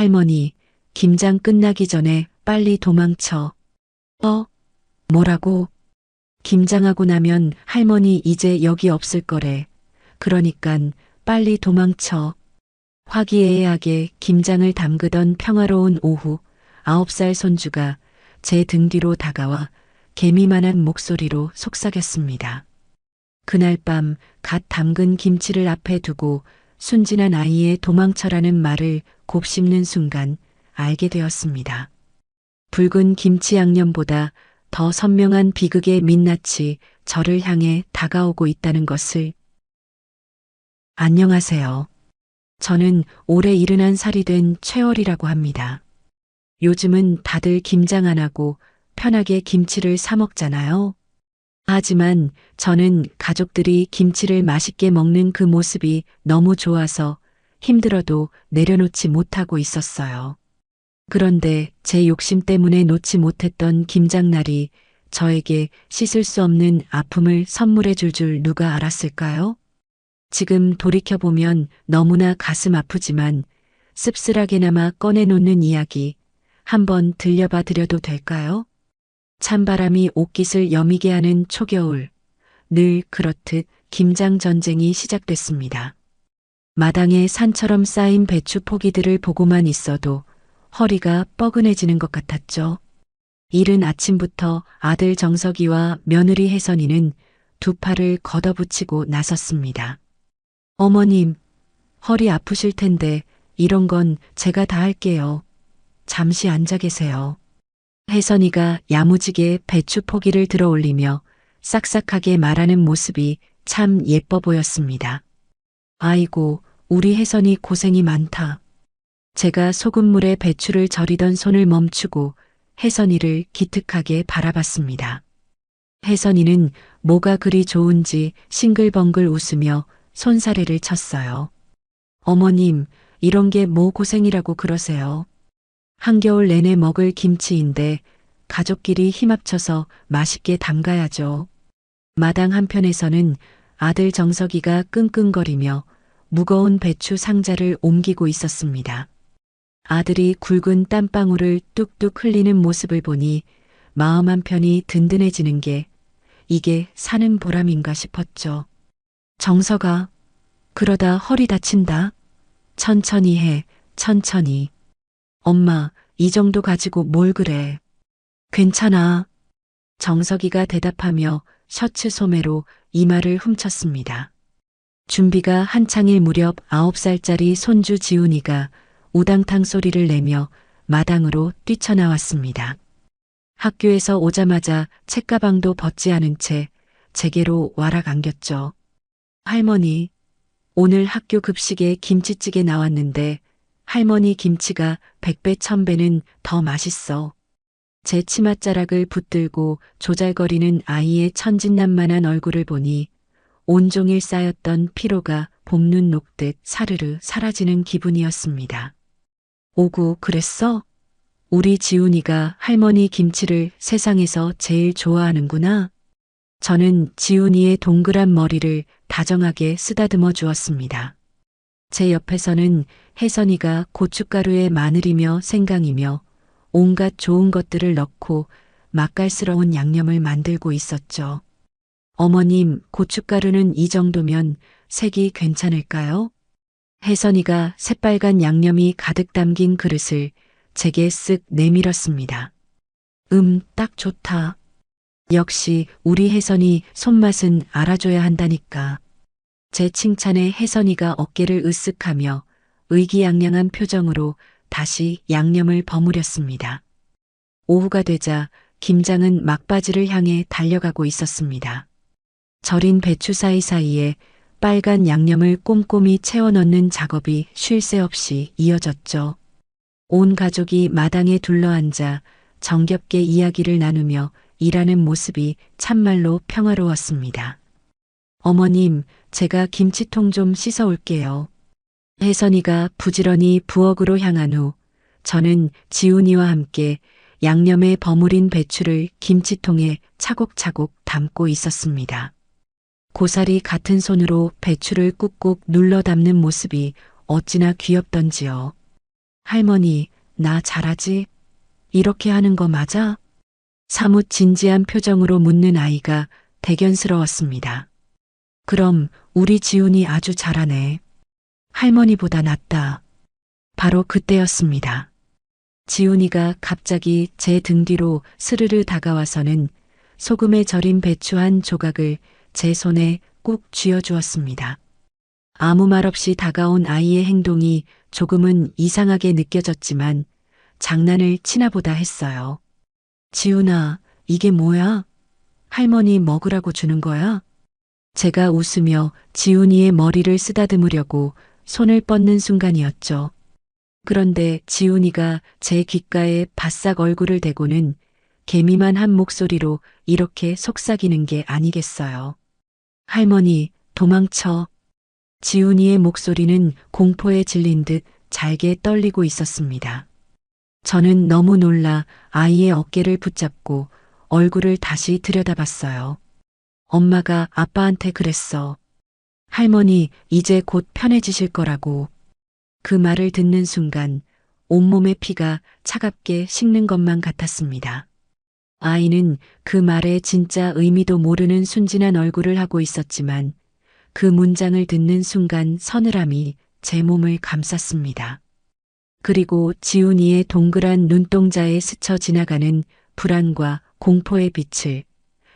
할머니, 김장 끝나기 전에 빨리 도망쳐. 뭐라고? 김장하고 나면 할머니 이제 여기 없을 거래. 그러니깐 빨리 도망쳐. 화기애애하게 김장을 담그던 평화로운 오후, 9살 손주가 제 등 뒤로 다가와 개미만한 목소리로 속삭였습니다. 그날 밤 갓 담근 김치를 앞에 두고 순진한 아이의 도망쳐라는 말을 곱씹는 순간 알게 되었습니다. 붉은 김치 양념보다 더 선명한 비극의 민낯이 저를 향해 다가오고 있다는 것을. 안녕하세요. 저는 올해 71살이 된 최월이라고 합니다. 요즘은 다들 김장 안 하고 편하게 김치를 사 먹잖아요. 하지만 저는 가족들이 김치를 맛있게 먹는 그 모습이 너무 좋아서 힘들어도 내려놓지 못하고 있었어요. 그런데 제 욕심 때문에 놓지 못했던 김장날이 저에게 씻을 수 없는 아픔을 선물해 줄 누가 알았을까요? 지금 돌이켜보면 너무나 가슴 아프지만 씁쓸하게나마 꺼내놓는 이야기 한번 들려봐 드려도 될까요? 찬바람이 옷깃을 여미게 하는 초겨울, 늘 그렇듯 김장 전쟁이 시작됐습니다. 마당에 산처럼 쌓인 배추 포기들을 보고만 있어도 허리가 뻐근해지는 것 같았죠. 이른 아침부터 아들 정석이와 며느리 혜선이는 두 팔을 걷어붙이고 나섰습니다. 어머님, 허리 아프실 텐데 이런 건 제가 다 할게요. 잠시 앉아 계세요. 혜선이가 야무지게 배추 포기를 들어 올리며 싹싹하게 말하는 모습이 참 예뻐 보였습니다. 아이고, 우리 혜선이 고생이 많다. 제가 소금물에 배추를 절이던 손을 멈추고 혜선이를 기특하게 바라봤습니다. 혜선이는 뭐가 그리 좋은지 싱글벙글 웃으며 손사래를 쳤어요. 어머님, 이런 게 뭐 고생이라고 그러세요. 한겨울 내내 먹을 김치인데 가족끼리 힘합쳐서 맛있게 담가야죠. 마당 한편에서는 아들 정석이가 끙끙거리며 무거운 배추 상자를 옮기고 있었습니다. 아들이 굵은 땀방울을 뚝뚝 흘리는 모습을 보니 마음 한편이 든든해지는 게 이게 사는 보람인가 싶었죠. 정석아, 그러다 허리 다친다. 천천히 해, 천천히. 엄마, 이 정도 가지고 뭘 그래. 괜찮아. 정석이가 대답하며 셔츠 소매로 이마를 훔쳤습니다. 준비가 한창일 무렵 9살짜리 손주 지훈이가 우당탕 소리를 내며 마당으로 뛰쳐나왔습니다. 학교에서 오자마자 책가방도 벗지 않은 채 제게로 와락 안겼죠. 할머니, 오늘 학교 급식에 김치찌개 나왔는데 할머니 김치가 100배 1000배는 더 맛있어. 제 치맛자락을 붙들고 조잘거리는 아이의 천진난만한 얼굴을 보니 온종일 쌓였던 피로가 봄눈 녹듯 사르르 사라지는 기분이었습니다. 오구, 그랬어? 우리 지훈이가 할머니 김치를 세상에서 제일 좋아하는구나. 저는 지훈이의 동그란 머리를 다정하게 쓰다듬어 주었습니다. 제 옆에서는 혜선이가 고춧가루에 마늘이며 생강이며 온갖 좋은 것들을 넣고 맛깔스러운 양념을 만들고 있었죠. 어머님, 고춧가루는 이 정도면 색이 괜찮을까요? 혜선이가 새빨간 양념이 가득 담긴 그릇을 제게 쓱 내밀었습니다. 딱 좋다. 역시 우리 혜선이 손맛은 알아줘야 한다니까. 제 칭찬에 혜선이가 어깨를 으쓱하며 의기양양한 표정으로 다시 양념을 버무렸습니다. 오후가 되자 김장은 막바지를 향해 달려가고 있었습니다. 절인 배추 사이사이에 빨간 양념을 꼼꼼히 채워 넣는 작업이 쉴 새 없이 이어졌죠. 온 가족이 마당에 둘러앉아 정겹게 이야기를 나누며 일하는 모습이 참말로 평화로웠습니다. 어머님, 제가 김치통 좀 씻어 올게요. 혜선이가 부지런히 부엌으로 향한 후 저는 지훈이와 함께 양념에 버무린 배추를 김치통에 차곡차곡 담고 있었습니다. 고사리 같은 손으로 배추를 꾹꾹 눌러 담는 모습이 어찌나 귀엽던지요. 할머니, 나 잘하지? 이렇게 하는 거 맞아? 사뭇 진지한 표정으로 묻는 아이가 대견스러웠습니다. 그럼 우리 지훈이 아주 잘하네. 할머니보다 낫다. 바로 그때였습니다. 지훈이가 갑자기 제 등 뒤로 스르르 다가와서는 소금에 절인 배추 한 조각을 제 손에 꾹 쥐어주었습니다. 아무 말 없이 다가온 아이의 행동이 조금은 이상하게 느껴졌지만 장난을 치나 보다 했어요. 지훈아, 이게 뭐야? 할머니 먹으라고 주는 거야? 제가 웃으며 지훈이의 머리를 쓰다듬으려고 손을 뻗는 순간이었죠. 그런데 지훈이가 제 귓가에 바싹 얼굴을 대고는 개미만 한 목소리로 이렇게 속삭이는 게 아니겠어요. 할머니, 도망쳐. 지훈이의 목소리는 공포에 질린 듯 잘게 떨리고 있었습니다. 저는 너무 놀라 아이의 어깨를 붙잡고 얼굴을 다시 들여다봤어요. 엄마가 아빠한테 그랬어. 할머니, 이제 곧 편해지실 거라고. 그 말을 듣는 순간 온몸의 피가 차갑게 식는 것만 같았습니다. 아이는 그 말의 진짜 의미도 모르는 순진한 얼굴을 하고 있었지만 그 문장을 듣는 순간 서늘함이 제 몸을 감쌌습니다. 그리고 지훈이의 동그란 눈동자에 스쳐 지나가는 불안과 공포의 빛을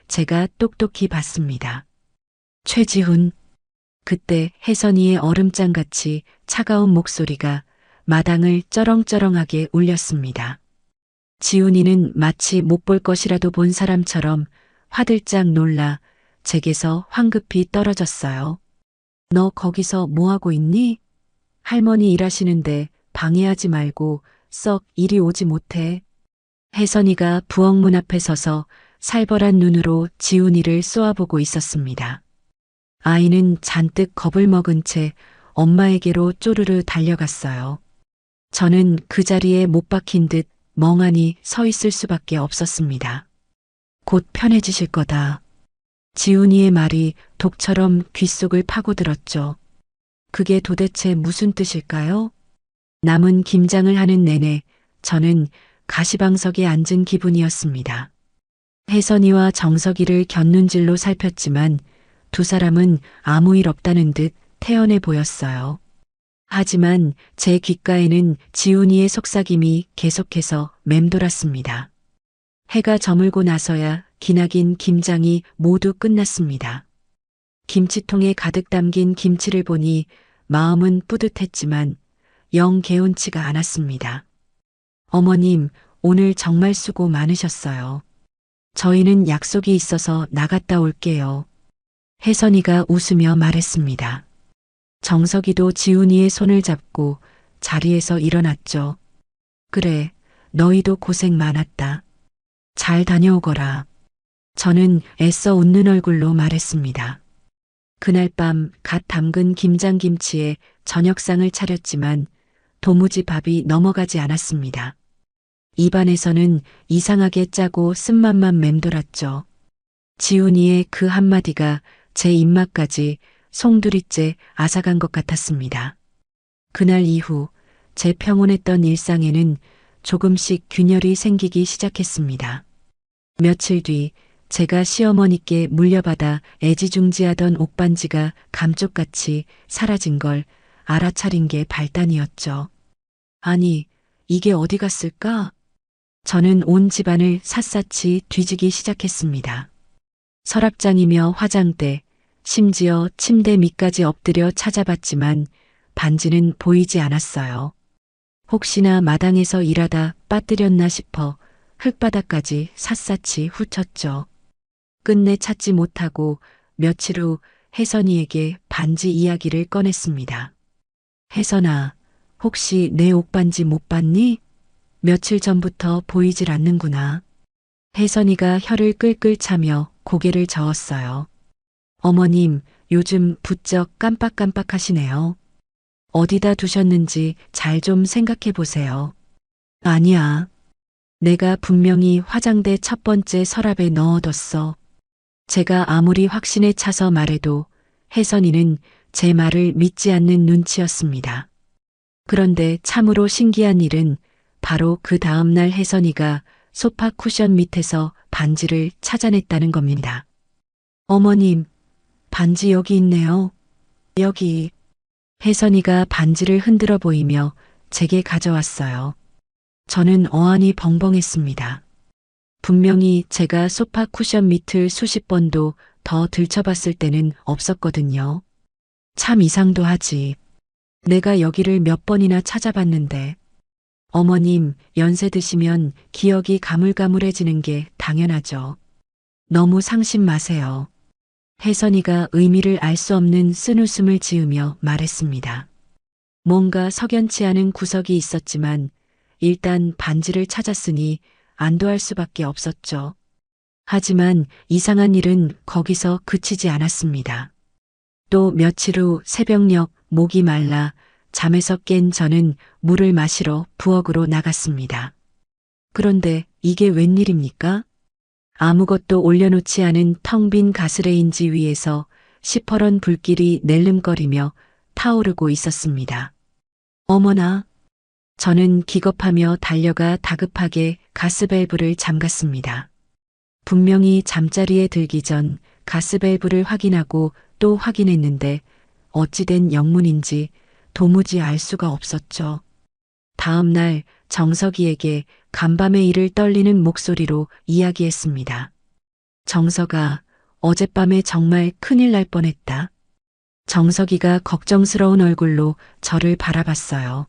제가 똑똑히 봤습니다. 최지훈. 그때 혜선이의 얼음장같이 차가운 목소리가 마당을 쩌렁쩌렁하게 울렸습니다. 지훈이는 마치 못 볼 것이라도 본 사람처럼 화들짝 놀라 제게서 황급히 떨어졌어요. 너 거기서 뭐하고 있니? 할머니 일하시는데 방해하지 말고 썩 이리 오지 못해. 혜선이가 부엌문 앞에 서서 살벌한 눈으로 지훈이를 쏘아보고 있었습니다. 아이는 잔뜩 겁을 먹은 채 엄마에게로 쪼르르 달려갔어요. 저는 그 자리에 못 박힌 듯 멍하니 서 있을 수밖에 없었습니다. 곧 편해지실 거다. 지훈이의 말이 독처럼 귓속을 파고들었죠. 그게 도대체 무슨 뜻일까요? 남은 김장을 하는 내내 저는 가시방석에 앉은 기분이었습니다. 혜선이와 정석이를 곁눈질로 살폈지만 두 사람은 아무 일 없다는 듯 태연해 보였어요. 하지만 제 귓가에는 지훈이의 속삭임이 계속해서 맴돌았습니다. 해가 저물고 나서야 기나긴 김장이 모두 끝났습니다. 김치통에 가득 담긴 김치를 보니 마음은 뿌듯했지만 영 개운치가 않았습니다. 어머님, 오늘 정말 수고 많으셨어요. 저희는 약속이 있어서 나갔다 올게요. 혜선이가 웃으며 말했습니다. 정석이도 지훈이의 손을 잡고 자리에서 일어났죠. 그래, 너희도 고생 많았다. 잘 다녀오거라. 저는 애써 웃는 얼굴로 말했습니다. 그날 밤 갓 담근 김장김치에 저녁상을 차렸지만 도무지 밥이 넘어가지 않았습니다. 입안에서는 이상하게 짜고 쓴맛만 맴돌았죠. 지훈이의 그 한마디가 제 입맛까지 송두리째 앗아간 것 같았습니다. 그날 이후 제 평온했던 일상에는 조금씩 균열이 생기기 시작했습니다. 며칠 뒤 제가 시어머니께 물려받아 애지중지하던 옷반지가 감쪽같이 사라진 걸 알아차린 게 발단이었죠. 아니, 이게 어디 갔을까? 저는 온 집안을 샅샅이 뒤지기 시작했습니다. 서랍장이며 화장대, 심지어 침대 밑까지 엎드려 찾아봤지만 반지는 보이지 않았어요. 혹시나 마당에서 일하다 빠뜨렸나 싶어 흙바닥까지 샅샅이 훑었죠. 끝내 찾지 못하고 며칠 후 혜선이에게 반지 이야기를 꺼냈습니다. 혜선아, 혹시 내 옷반지 못 봤니? 며칠 전부터 보이질 않는구나. 혜선이가 혀를 끌끌 차며 고개를 저었어요. 어머님, 요즘 부쩍 깜빡깜빡하시네요. 어디다 두셨는지 잘 좀 생각해 보세요. 아니야. 내가 분명히 화장대 첫 번째 서랍에 넣어뒀어. 제가 아무리 확신에 차서 말해도 혜선이는 제 말을 믿지 않는 눈치였습니다. 그런데 참으로 신기한 일은 바로 그 다음날 혜선이가 소파 쿠션 밑에서 반지를 찾아냈다는 겁니다. 어머님, 반지 여기 있네요. 여기. 혜선이가 반지를 흔들어 보이며 제게 가져왔어요. 저는 어안이 벙벙했습니다. 분명히 제가 소파 쿠션 밑을 수십 번도 더 들춰봤을 때는 없었거든요. 참 이상도 하지. 내가 여기를 몇 번이나 찾아봤는데. 어머님, 연세 드시면 기억이 가물가물해지는 게 당연하죠. 너무 상심 마세요. 혜선이가 의미를 알 수 없는 쓴웃음을 지으며 말했습니다. 뭔가 석연치 않은 구석이 있었지만 일단 반지를 찾았으니 안도할 수밖에 없었죠. 하지만 이상한 일은 거기서 그치지 않았습니다. 또 며칠 후 새벽녘 목이 말라 잠에서 깬 저는 물을 마시러 부엌으로 나갔습니다. 그런데 이게 웬일입니까? 아무것도 올려놓지 않은 텅 빈 가스레인지 위에서 시퍼런 불길이 낼름거리며 타오르고 있었습니다. 어머나! 저는 기겁하며 달려가 다급하게 가스밸브를 잠갔습니다. 분명히 잠자리에 들기 전 가스밸브를 확인하고 또 확인했는데 어찌된 영문인지 도무지 알 수가 없었죠. 다음 날 정석이에게 간밤에 이를 떨리는 목소리로 이야기했습니다. 정석아, 어젯밤에 정말 큰일 날 뻔했다. 정석이가 걱정스러운 얼굴로 저를 바라봤어요.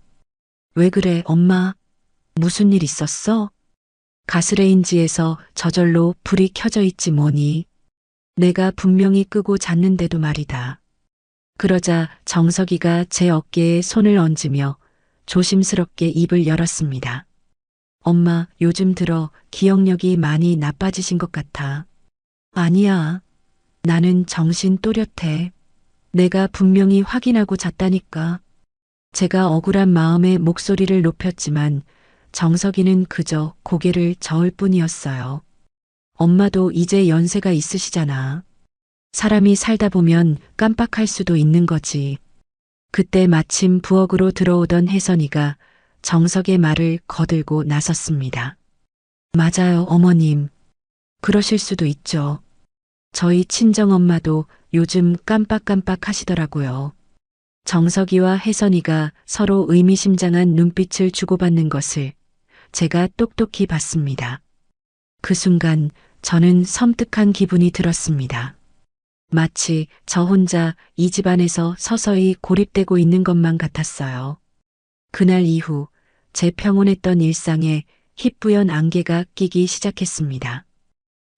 왜 그래, 엄마? 무슨 일 있었어? 가스레인지에서 저절로 불이 켜져 있지 뭐니. 내가 분명히 끄고 잤는데도 말이다. 그러자 정석이가 제 어깨에 손을 얹으며 조심스럽게 입을 열었습니다. 엄마, 요즘 들어 기억력이 많이 나빠지신 것 같아. 아니야. 나는 정신 또렷해. 내가 분명히 확인하고 잤다니까. 제가 억울한 마음에 목소리를 높였지만 정석이는 그저 고개를 저을 뿐이었어요. 엄마도 이제 연세가 있으시잖아. 사람이 살다 보면 깜빡할 수도 있는 거지. 그때 마침 부엌으로 들어오던 혜선이가 정석의 말을 거들고 나섰습니다. 맞아요, 어머님. 그러실 수도 있죠. 저희 친정엄마도 요즘 깜빡깜빡 하시더라고요. 정석이와 혜선이가 서로 의미심장한 눈빛을 주고받는 것을 제가 똑똑히 봤습니다. 그 순간 저는 섬뜩한 기분이 들었습니다. 마치 저 혼자 이 집안에서 서서히 고립되고 있는 것만 같았어요. 그날 이후 제 평온했던 일상에 희뿌연 안개가 끼기 시작했습니다.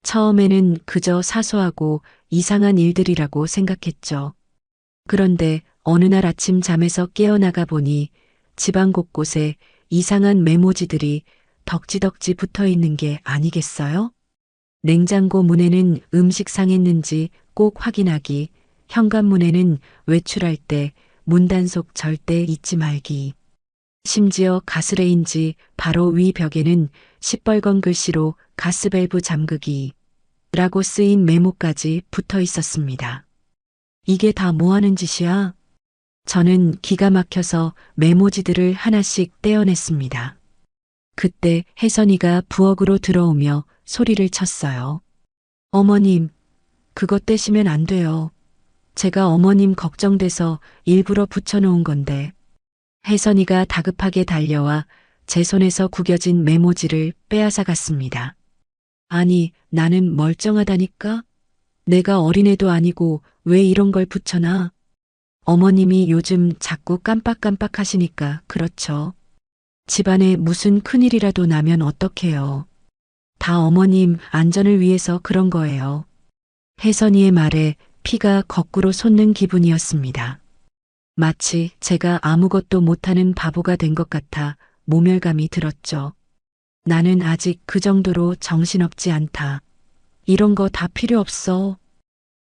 처음에는 그저 사소하고 이상한 일들이라고 생각했죠. 그런데 어느 날 아침 잠에서 깨어나가 보니 집안 곳곳에 이상한 메모지들이 덕지덕지 붙어 있는 게 아니겠어요? 냉장고 문에는 음식 상했는지 꼭 확인하기, 현관문에는 외출할 때 문단속 절대 잊지 말기. 심지어 가스레인지 바로 위 벽에는 시뻘건 글씨로 가스밸브 잠그기 라고 쓰인 메모까지 붙어 있었습니다. 이게 다 뭐 하는 짓이야? 저는 기가 막혀서 메모지들을 하나씩 떼어냈습니다. 그때 혜선이가 부엌으로 들어오며 소리를 쳤어요. 어머님, 그것 떼시면 안 돼요. 제가 어머님 걱정돼서 일부러 붙여놓은 건데. 혜선이가 다급하게 달려와 제 손에서 구겨진 메모지를 빼앗아 갔습니다. 아니, 나는 멀쩡하다니까? 내가 어린애도 아니고 왜 이런 걸 붙여놔? 어머님이 요즘 자꾸 깜빡깜빡 하시니까 그렇죠. 집안에 무슨 큰일이라도 나면 어떡해요. 다 어머님 안전을 위해서 그런 거예요. 혜선이의 말에 피가 거꾸로 솟는 기분이었습니다. 마치 제가 아무것도 못하는 바보가 된 것 같아 모멸감이 들었죠. 나는 아직 그 정도로 정신없지 않다. 이런 거 다 필요 없어.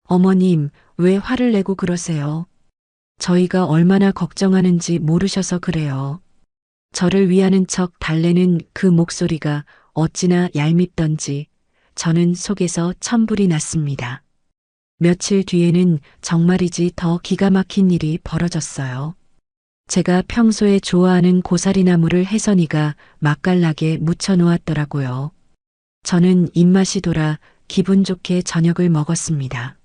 어머님, 왜 화를 내고 그러세요? 저희가 얼마나 걱정하는지 모르셔서 그래요. 저를 위하는 척 달래는 그 목소리가 어찌나 얄밉던지 저는 속에서 천불이 났습니다. 며칠 뒤에는 정말이지 더 기가 막힌 일이 벌어졌어요. 제가 평소에 좋아하는 고사리나물을 혜선이가 맛깔나게 무쳐 놓았더라고요. 저는 입맛이 돌아 기분 좋게 저녁을 먹었습니다.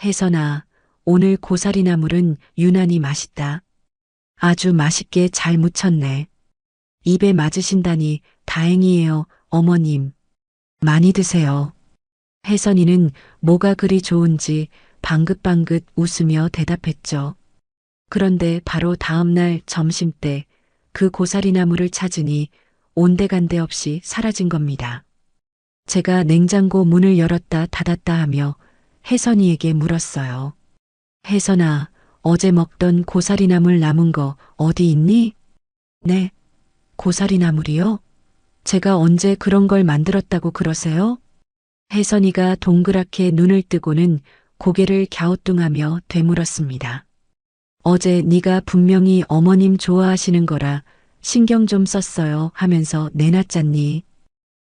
혜선아, 오늘 고사리나물은 유난히 맛있다. 아주 맛있게 잘 무쳤네. 입에 맞으신다니 다행이에요, 어머님. 많이 드세요. 혜선이는 뭐가 그리 좋은지 방긋방긋 웃으며 대답했죠. 그런데 바로 다음 날 점심때 그 고사리나물을 찾으니 온데간데 없이 사라진 겁니다. 제가 냉장고 문을 열었다 닫았다 하며 혜선이에게 물었어요. 혜선아, 어제 먹던 고사리나물 남은 거 어디 있니? 네, 고사리나물이요? 제가 언제 그런 걸 만들었다고 그러세요? 혜선이가 동그랗게 눈을 뜨고는 고개를 갸우뚱하며 되물었습니다. 어제 네가 분명히 어머님 좋아하시는 거라 신경 좀 썼어요 하면서 내놨잖니.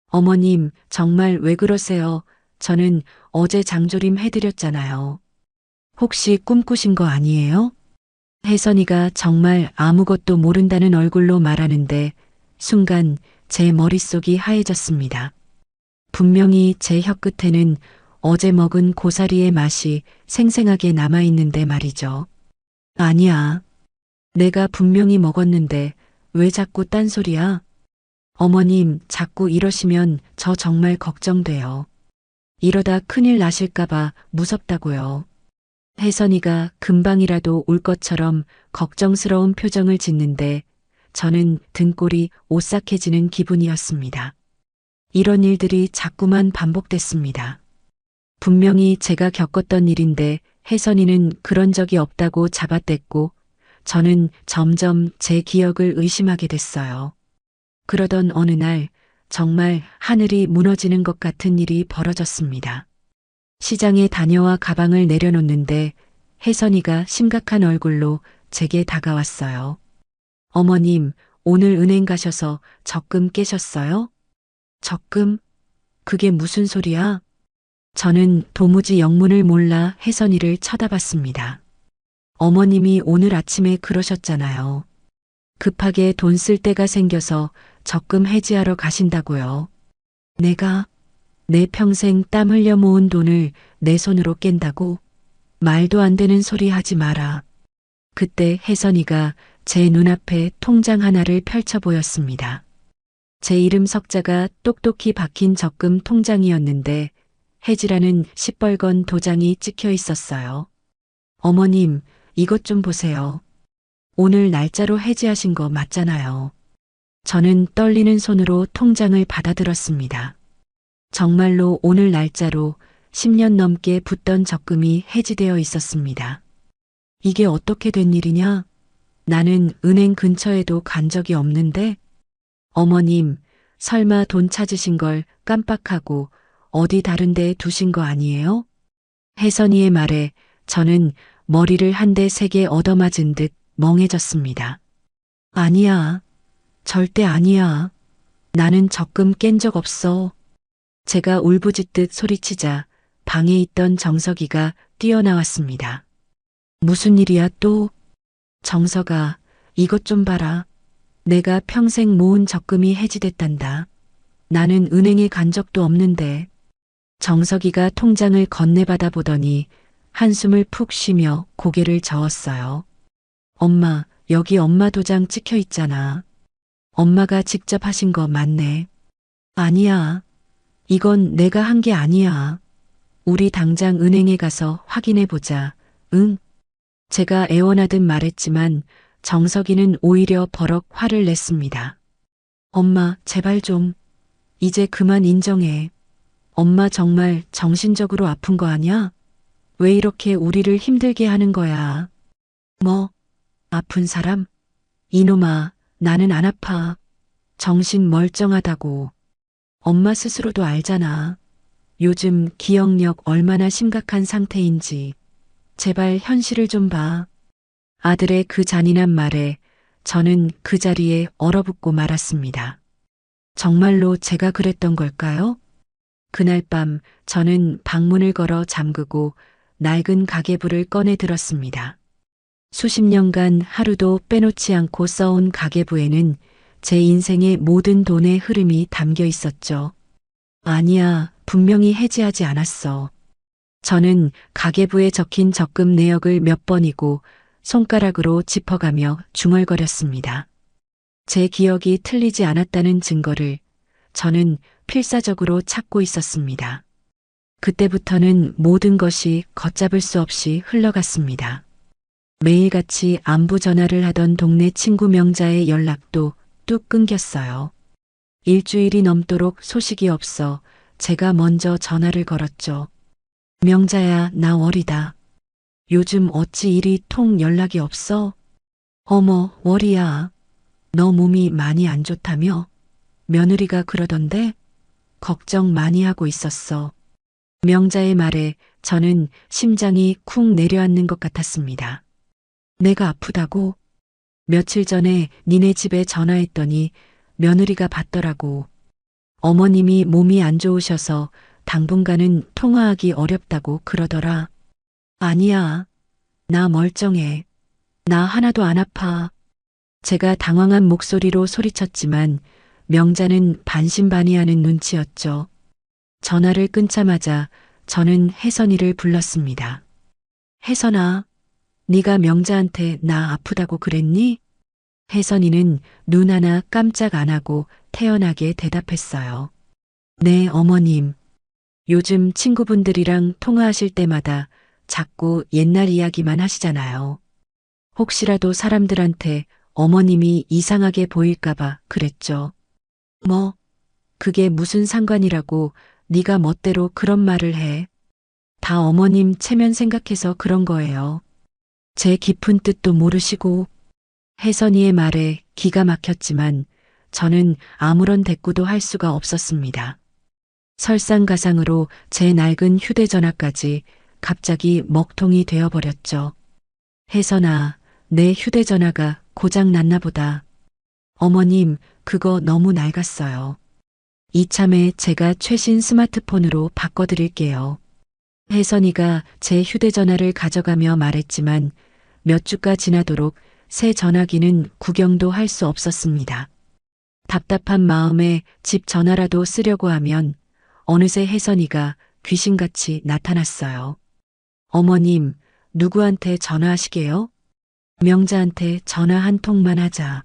어머님, 정말 왜 그러세요? 저는 어제 장조림 해드렸잖아요. 혹시 꿈꾸신 거 아니에요? 혜선이가 정말 아무것도 모른다는 얼굴로 말하는데 순간 제 머릿속이 하얘졌습니다. 분명히 제 혀끝에는 어제 먹은 고사리의 맛이 생생하게 남아있는데 말이죠. 아니야. 내가 분명히 먹었는데 왜 자꾸 딴소리야? 어머님, 자꾸 이러시면 저 정말 걱정돼요. 이러다 큰일 나실까봐 무섭다고요. 혜선이가 금방이라도 울 것처럼 걱정스러운 표정을 짓는데 저는 등골이 오싹해지는 기분이었습니다. 이런 일들이 자꾸만 반복됐습니다. 분명히 제가 겪었던 일인데 혜선이는 그런 적이 없다고 잡아댔고 저는 점점 제 기억을 의심하게 됐어요. 그러던 어느 날 정말 하늘이 무너지는 것 같은 일이 벌어졌습니다. 시장에 다녀와 가방을 내려놓는데 혜선이가 심각한 얼굴로 제게 다가왔어요. 어머님, 오늘 은행 가셔서 적금 깨셨어요? 적금? 그게 무슨 소리야? 저는 도무지 영문을 몰라 혜선이를 쳐다봤습니다. 어머님이 오늘 아침에 그러셨잖아요. 급하게 돈 쓸 데가 생겨서 적금 해지하러 가신다고요. 내가 내 평생 땀 흘려 모은 돈을 내 손으로 깬다고? 말도 안 되는 소리 하지 마라. 그때 혜선이가 제 눈앞에 통장 하나를 펼쳐 보였습니다. 제 이름 석자가 똑똑히 박힌 적금 통장이었는데 해지라는 시뻘건 도장이 찍혀 있었어요. 어머님, 이것 좀 보세요. 오늘 날짜로 해지하신 거 맞잖아요. 저는 떨리는 손으로 통장을 받아들었습니다. 정말로 오늘 날짜로 10년 넘게 붙던 적금이 해지되어 있었습니다. 이게 어떻게 된 일이냐? 나는 은행 근처에도 간 적이 없는데? 어머님, 설마 돈 찾으신 걸 깜빡하고 어디 다른 데 두신 거 아니에요? 혜선이의 말에 저는 머리를 한 대 세게 얻어맞은 듯 멍해졌습니다. 아니야. 절대 아니야. 나는 적금 깬 적 없어. 제가 울부짖듯 소리치자 방에 있던 정석이가 뛰어나왔습니다. 무슨 일이야 또? 정석아, 이것 좀 봐라. 내가 평생 모은 적금이 해지됐단다. 나는 은행에 간 적도 없는데. 정석이가 통장을 건네받아 보더니 한숨을 푹 쉬며 고개를 저었어요. 엄마, 여기 엄마 도장 찍혀 있잖아. 엄마가 직접 하신 거 맞네. 아니야. 이건 내가 한 게 아니야. 우리 당장 은행에 가서 확인해 보자. 응? 제가 애원하듯 말했지만 정석이는 오히려 버럭 화를 냈습니다. 엄마, 제발 좀. 이제 그만 인정해. 엄마 정말 정신적으로 아픈 거 아니야? 왜 이렇게 우리를 힘들게 하는 거야? 뭐? 아픈 사람? 이놈아, 나는 안 아파. 정신 멀쩡하다고. 엄마 스스로도 알잖아. 요즘 기억력 얼마나 심각한 상태인지. 제발 현실을 좀 봐. 아들의 그 잔인한 말에 저는 그 자리에 얼어붙고 말았습니다. 정말로 제가 그랬던 걸까요? 그날 밤 저는 방문을 걸어 잠그고 낡은 가계부를 꺼내 들었습니다. 수십 년간 하루도 빼놓지 않고 써온 가계부에는 제 인생의 모든 돈의 흐름이 담겨 있었죠. 아니야, 분명히 해지하지 않았어. 저는 가계부에 적힌 적금 내역을 몇 번이고 손가락으로 짚어가며 중얼거렸습니다. 제 기억이 틀리지 않았다는 증거를 저는 필사적으로 찾고 있었습니다. 그때부터는 모든 것이 걷잡을 수 없이 흘러갔습니다. 매일같이 안부 전화를 하던 동네 친구 명자의 연락도 뚝 끊겼어요. 일주일이 넘도록 소식이 없어 제가 먼저 전화를 걸었죠. 명자야, 나 월이다. 요즘 어찌 이리 통 연락이 없어? 어머, 월이야. 너 몸이 많이 안 좋다며? 며느리가 그러던데? 걱정 많이 하고 있었어. 명자의 말에 저는 심장이 쿵 내려앉는 것 같았습니다. 내가 아프다고? 며칠 전에 니네 집에 전화했더니 며느리가 받더라고. 어머님이 몸이 안 좋으셔서 당분간은 통화하기 어렵다고 그러더라. 아니야. 나 멀쩡해. 나 하나도 안 아파. 제가 당황한 목소리로 소리쳤지만 명자는 반신반의하는 눈치였죠. 전화를 끊자마자 저는 혜선이를 불렀습니다. 혜선아, 네가 명자한테 나 아프다고 그랬니? 혜선이는 눈 하나 깜짝 안 하고 태연하게 대답했어요. 네, 어머님. 요즘 친구분들이랑 통화하실 때마다 자꾸 옛날 이야기만 하시잖아요. 혹시라도 사람들한테 어머님이 이상하게 보일까봐 그랬죠. 뭐, 그게 무슨 상관이라고 네가 멋대로 그런 말을 해. 다 어머님 체면 생각해서 그런 거예요. 제 깊은 뜻도 모르시고. 혜선이의 말에 기가 막혔지만 저는 아무런 대꾸도 할 수가 없었습니다. 설상가상으로 제 낡은 휴대전화까지 갑자기 먹통이 되어버렸죠. 혜선아, 내 휴대전화가 고장 났나 보다. 어머님, 그거 너무 낡았어요. 이참에 제가 최신 스마트폰으로 바꿔드릴게요. 혜선이가 제 휴대전화를 가져가며 말했지만 몇 주가 지나도록 새 전화기는 구경도 할 수 없었습니다. 답답한 마음에 집 전화라도 쓰려고 하면 어느새 혜선이가 귀신같이 나타났어요. 어머님, 누구한테 전화하시게요? 명자한테 전화 한 통만 하자.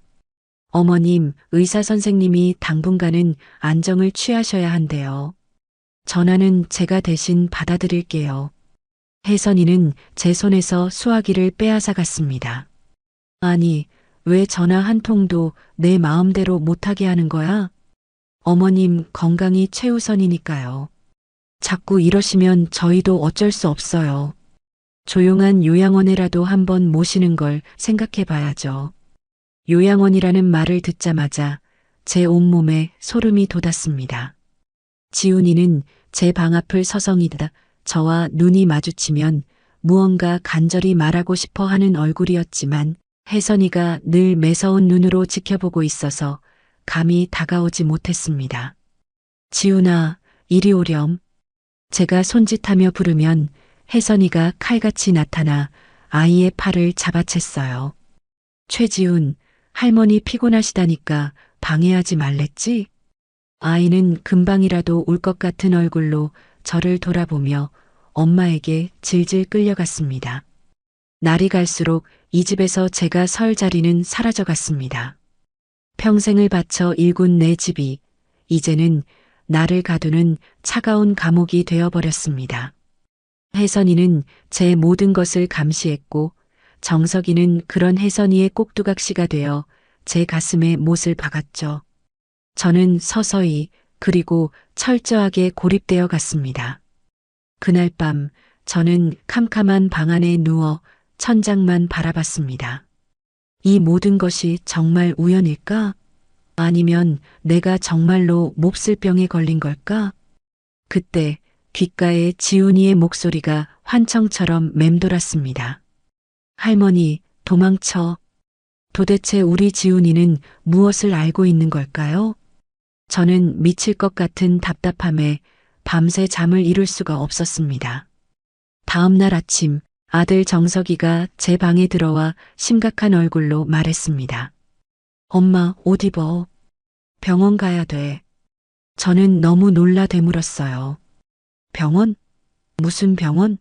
어머님, 의사 선생님이 당분간은 안정을 취하셔야 한대요. 전화는 제가 대신 받아드릴게요. 혜선이는 제 손에서 수화기를 빼앗아 갔습니다. 아니, 왜 전화 한 통도 내 마음대로 못하게 하는 거야? 어머님 건강이 최우선이니까요. 자꾸 이러시면 저희도 어쩔 수 없어요. 조용한 요양원에라도 한번 모시는 걸 생각해 봐야죠. 요양원이라는 말을 듣자마자 제 온몸에 소름이 돋았습니다. 지훈이는 제 방 앞을 서성이다 저와 눈이 마주치면 무언가 간절히 말하고 싶어 하는 얼굴이었지만 혜선이가 늘 매서운 눈으로 지켜보고 있어서 감히 다가오지 못했습니다. 지훈아, 이리 오렴. 제가 손짓하며 부르면 혜선이가 칼같이 나타나 아이의 팔을 잡아챘어요. 최지훈, 할머니 피곤하시다니까 방해하지 말랬지? 아이는 금방이라도 울 것 같은 얼굴로 저를 돌아보며 엄마에게 질질 끌려갔습니다. 날이 갈수록 이 집에서 제가 설 자리는 사라져갔습니다. 평생을 바쳐 일군 내 집이 이제는 나를 가두는 차가운 감옥이 되어버렸습니다. 혜선이는 제 모든 것을 감시했고 정석이는 그런 혜선이의 꼭두각시가 되어 제 가슴에 못을 박았죠. 저는 서서히 그리고 철저하게 고립되어 갔습니다. 그날 밤 저는 캄캄한 방 안에 누워 천장만 바라봤습니다. 이 모든 것이 정말 우연일까? 아니면 내가 정말로 몹쓸 병에 걸린 걸까? 그때 귓가에 지훈이의 목소리가 환청처럼 맴돌았습니다. 할머니, 도망쳐. 도대체 우리 지훈이는 무엇을 알고 있는 걸까요? 저는 미칠 것 같은 답답함에 밤새 잠을 이룰 수가 없었습니다. 다음 날 아침 아들 정석이가 제 방에 들어와 심각한 얼굴로 말했습니다. 엄마, 옷 입어. 병원 가야 돼. 저는 너무 놀라 되물었어요. 병원? 무슨 병원?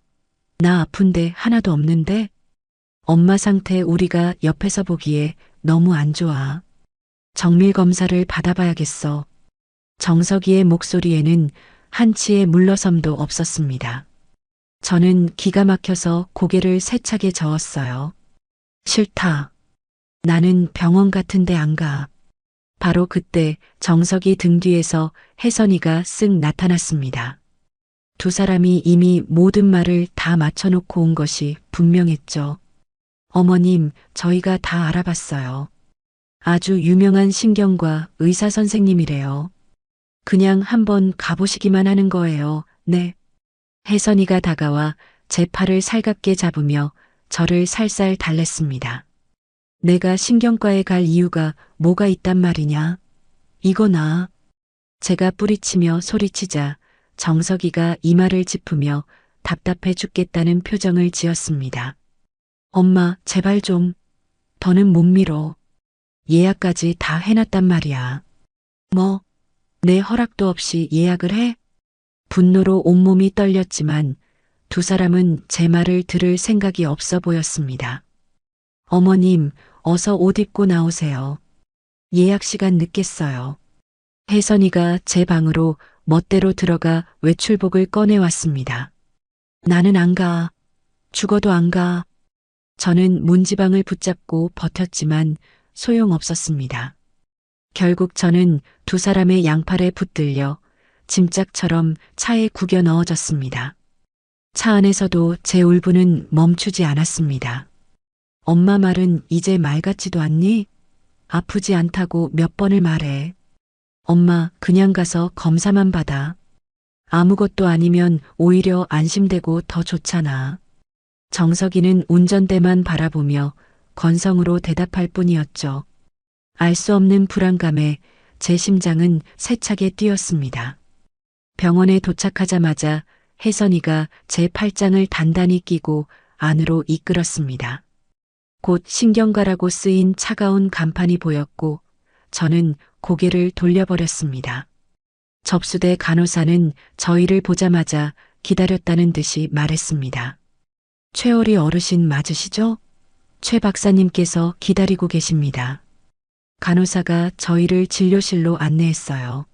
나 아픈데 하나도 없는데? 엄마 상태 우리가 옆에서 보기에 너무 안 좋아. 정밀 검사를 받아봐야겠어. 정석이의 목소리에는 한치의 물러섬도 없었습니다. 저는 기가 막혀서 고개를 세차게 저었어요. 싫다. 나는 병원 같은데 안 가. 바로 그때 정석이 등 뒤에서 혜선이가 쓱 나타났습니다. 두 사람이 이미 모든 말을 다 맞춰놓고 온 것이 분명했죠. 어머님, 저희가 다 알아봤어요. 아주 유명한 신경과 의사 선생님이래요. 그냥 한번 가보시기만 하는 거예요. 네. 혜선이가 다가와 제 팔을 살갑게 잡으며 저를 살살 달랬습니다. 내가 신경과에 갈 이유가 뭐가 있단 말이냐? 이거나. 제가 뿌리치며 소리치자 정석이가 이마를 짚으며 답답해 죽겠다는 표정을 지었습니다. 엄마, 제발 좀. 더는 못 미뤄. 예약까지 다 해놨단 말이야. 뭐, 내 허락도 없이 예약을 해? 분노로 온몸이 떨렸지만 두 사람은 제 말을 들을 생각이 없어 보였습니다. 어머님, 어서 옷 입고 나오세요. 예약 시간 늦겠어요. 혜선이가 제 방으로 멋대로 들어가 외출복을 꺼내왔습니다. 나는 안 가. 죽어도 안 가. 저는 문지방을 붙잡고 버텼지만 소용없었습니다. 결국 저는 두 사람의 양팔에 붙들려 짐짝처럼 차에 구겨 넣어졌습니다. 차 안에서도 제 울분은 멈추지 않았습니다. 엄마 말은 이제 말 같지도 않니? 아프지 않다고 몇 번을 말해. 엄마, 그냥 가서 검사만 받아. 아무것도 아니면 오히려 안심되고 더 좋잖아. 정석이는 운전대만 바라보며 건성으로 대답할 뿐이었죠. 알 수 없는 불안감에 제 심장은 세차게 뛰었습니다. 병원에 도착하자마자 혜선이가 제 팔짱을 단단히 끼고 안으로 이끌었습니다. 곧 신경과라고 쓰인 차가운 간판이 보였고 저는 고개를 돌려버렸습니다. 접수대 간호사는 저희를 보자마자 기다렸다는 듯이 말했습니다. 최월희 어르신 맞으시죠? 최 박사님께서 기다리고 계십니다. 간호사가 저희를 진료실로 안내했어요.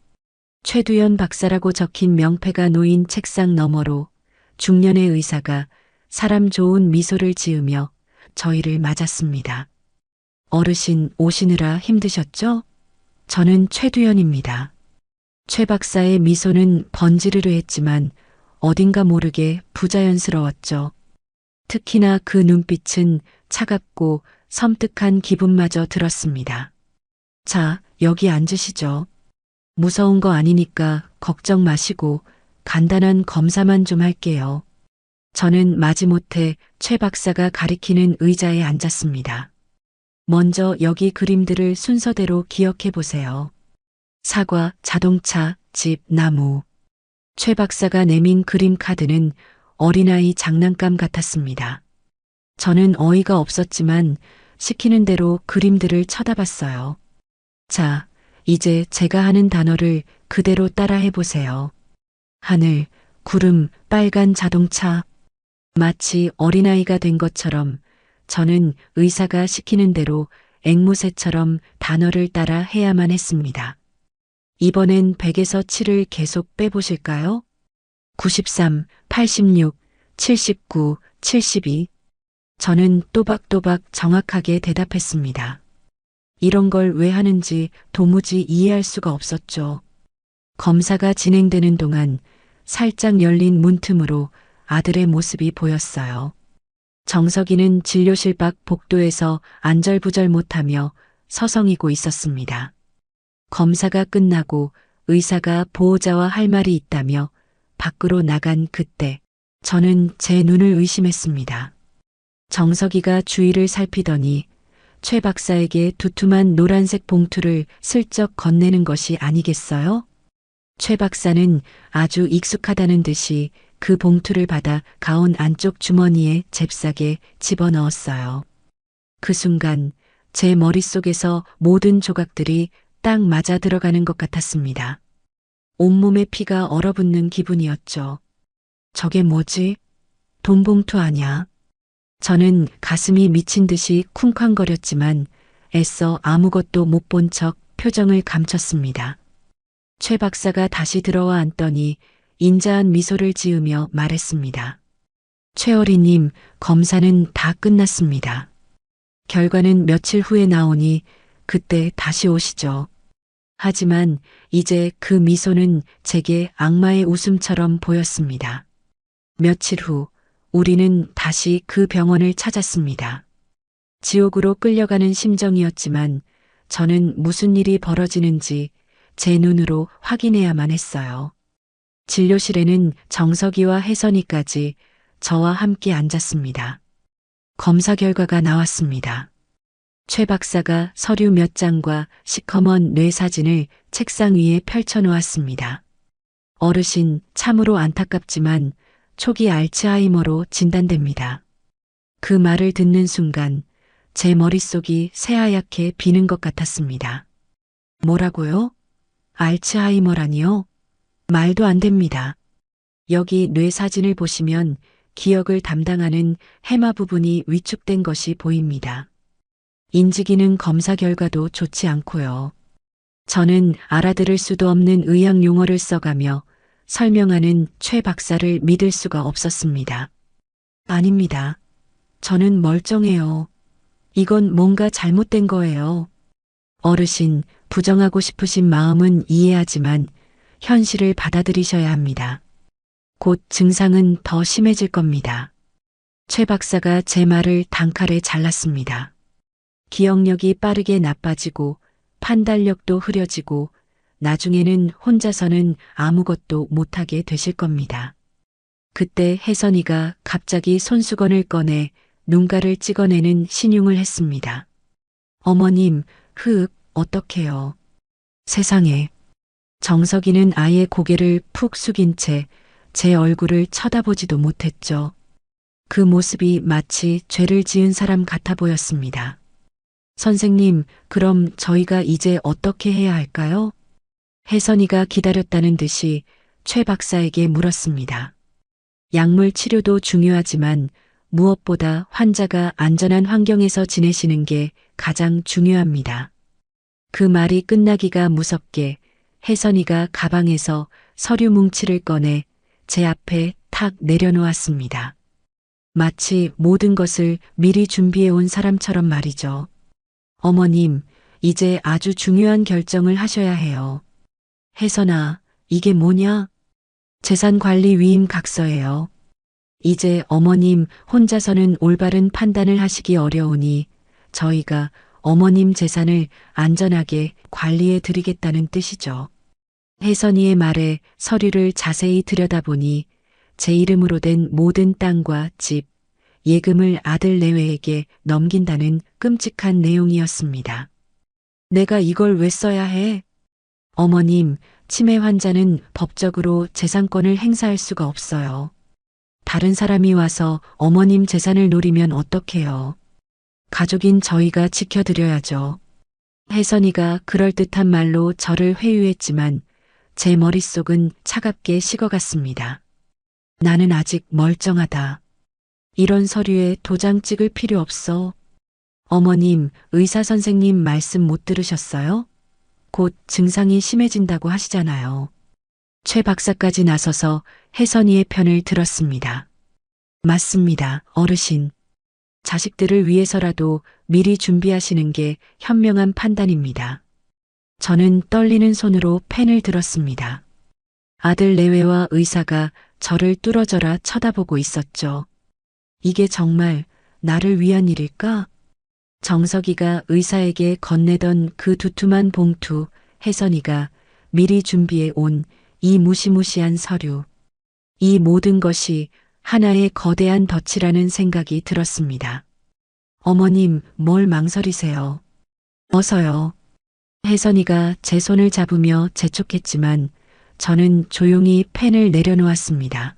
최두연 박사라고 적힌 명패가 놓인 책상 너머로 중년의 의사가 사람 좋은 미소를 지으며 저희를 맞았습니다. 어르신 오시느라 힘드셨죠? 저는 최두연입니다. 최 박사의 미소는 번지르르했지만 어딘가 모르게 부자연스러웠죠. 특히나 그 눈빛은 차갑고 섬뜩한 기분마저 들었습니다. 자, 여기 앉으시죠. 무서운 거 아니니까 걱정 마시고 간단한 검사만 좀 할게요. 저는 마지못해 최 박사가 가리키는 의자에 앉았습니다. 먼저 여기 그림들을 순서대로 기억해 보세요. 사과, 자동차, 집, 나무. 최 박사가 내민 그림 카드는 어린아이 장난감 같았습니다. 저는 어이가 없었지만 시키는 대로 그림들을 쳐다봤어요. 자, 이제 제가 하는 단어를 그대로 따라해 보세요. 하늘, 구름, 빨간 자동차. 마치 어린아이가 된 것처럼 저는 의사가 시키는 대로 앵무새처럼 단어를 따라 해야만 했습니다. 이번엔 100에서 7을 계속 빼보실까요? 93, 86, 79, 72. 저는 또박또박 정확하게 대답했습니다. 이런 걸 왜 하는지 도무지 이해할 수가 없었죠. 검사가 진행되는 동안 살짝 열린 문틈으로 아들의 모습이 보였어요. 정석이는 진료실 밖 복도에서 안절부절 못하며 서성이고 있었습니다. 검사가 끝나고 의사가 보호자와 할 말이 있다며 밖으로 나간 그때 저는 제 눈을 의심했습니다. 정석이가 주위를 살피더니 최 박사에게 두툼한 노란색 봉투를 슬쩍 건네는 것이 아니겠어요? 최 박사는 아주 익숙하다는 듯이 그 봉투를 받아 가운 안쪽 주머니에 잽싸게 집어넣었어요. 그 순간 제 머릿속에서 모든 조각들이 딱 맞아 들어가는 것 같았습니다. 온몸에 피가 얼어붙는 기분이었죠. 저게 뭐지? 돈 봉투 아냐? 저는 가슴이 미친 듯이 쿵쾅거렸지만 애써 아무것도 못 본 척 표정을 감췄습니다. 최 박사가 다시 들어와 앉더니 인자한 미소를 지으며 말했습니다. 최어리님, 검사는 다 끝났습니다. 결과는 며칠 후에 나오니 그때 다시 오시죠. 하지만 이제 그 미소는 제게 악마의 웃음처럼 보였습니다. 며칠 후 우리는 다시 그 병원을 찾았습니다. 지옥으로 끌려가는 심정이었지만 저는 무슨 일이 벌어지는지 제 눈으로 확인해야만 했어요. 진료실에는 정석이와 혜선이까지 저와 함께 앉았습니다. 검사 결과가 나왔습니다. 최 박사가 서류 몇 장과 시커먼 뇌 사진을 책상 위에 펼쳐놓았습니다. 어르신, 참으로 안타깝지만 초기 알츠하이머로 진단됩니다. 그 말을 듣는 순간 제 머릿속이 새하얗게 비는 것 같았습니다. 뭐라고요? 알츠하이머라니요? 말도 안 됩니다. 여기 뇌 사진을 보시면 기억을 담당하는 해마 부분이 위축된 것이 보입니다. 인지기능 검사 결과도 좋지 않고요. 저는 알아들을 수도 없는 의학 용어를 써가며 설명하는 최 박사를 믿을 수가 없었습니다. 아닙니다. 저는 멀쩡해요. 이건 뭔가 잘못된 거예요. 어르신, 부정하고 싶으신 마음은 이해하지만 현실을 받아들이셔야 합니다. 곧 증상은 더 심해질 겁니다. 최 박사가 제 말을 단칼에 잘랐습니다. 기억력이 빠르게 나빠지고 판단력도 흐려지고 나중에는 혼자서는 아무것도 못하게 되실 겁니다. 그때 혜선이가 갑자기 손수건을 꺼내 눈가를 찍어내는 신용을 했습니다. 어머님, 어떡해요. 세상에. 정석이는 아예 고개를 푹 숙인 채 제 얼굴을 쳐다보지도 못했죠. 그 모습이 마치 죄를 지은 사람 같아 보였습니다. 선생님, 그럼 저희가 이제 어떻게 해야 할까요? 혜선이가 기다렸다는 듯이 최 박사에게 물었습니다. 약물 치료도 중요하지만 무엇보다 환자가 안전한 환경에서 지내시는 게 가장 중요합니다. 그 말이 끝나기가 무섭게 혜선이가 가방에서 서류 뭉치를 꺼내 제 앞에 탁 내려놓았습니다. 마치 모든 것을 미리 준비해 온 사람처럼 말이죠. 어머님, 이제 아주 중요한 결정을 하셔야 해요. 혜선아, 이게 뭐냐? 재산관리 위임 각서예요. 이제 어머님 혼자서는 올바른 판단을 하시기 어려우니 저희가 어머님 재산을 안전하게 관리해 드리겠다는 뜻이죠. 혜선이의 말에 서류를 자세히 들여다보니 제 이름으로 된 모든 땅과 집, 예금을 아들 내외에게 넘긴다는 끔찍한 내용이었습니다. 내가 이걸 왜 써야 해? 어머님, 치매 환자는 법적으로 재산권을 행사할 수가 없어요. 다른 사람이 와서 어머님 재산을 노리면 어떡해요. 가족인 저희가 지켜드려야죠. 혜선이가 그럴듯한 말로 저를 회유했지만 제 머릿속은 차갑게 식어갔습니다. 나는 아직 멀쩡하다. 이런 서류에 도장 찍을 필요 없어. 어머님, 의사 선생님 말씀 못 들으셨어요? 곧 증상이 심해진다고 하시잖아요. 최 박사까지 나서서 혜선이의 편을 들었습니다. 맞습니다, 어르신. 자식들을 위해서라도 미리 준비하시는 게 현명한 판단입니다. 저는 떨리는 손으로 펜을 들었습니다. 아들 내외와 의사가 저를 뚫어져라 쳐다보고 있었죠. 이게 정말 나를 위한 일일까? 정석이가 의사에게 건네던 그 두툼한 봉투, 혜선이가 미리 준비해 온 이 무시무시한 서류. 이 모든 것이 하나의 거대한 덫이라는 생각이 들었습니다. 어머님, 뭘 망설이세요? 어서요. 혜선이가 제 손을 잡으며 재촉했지만 저는 조용히 펜을 내려놓았습니다.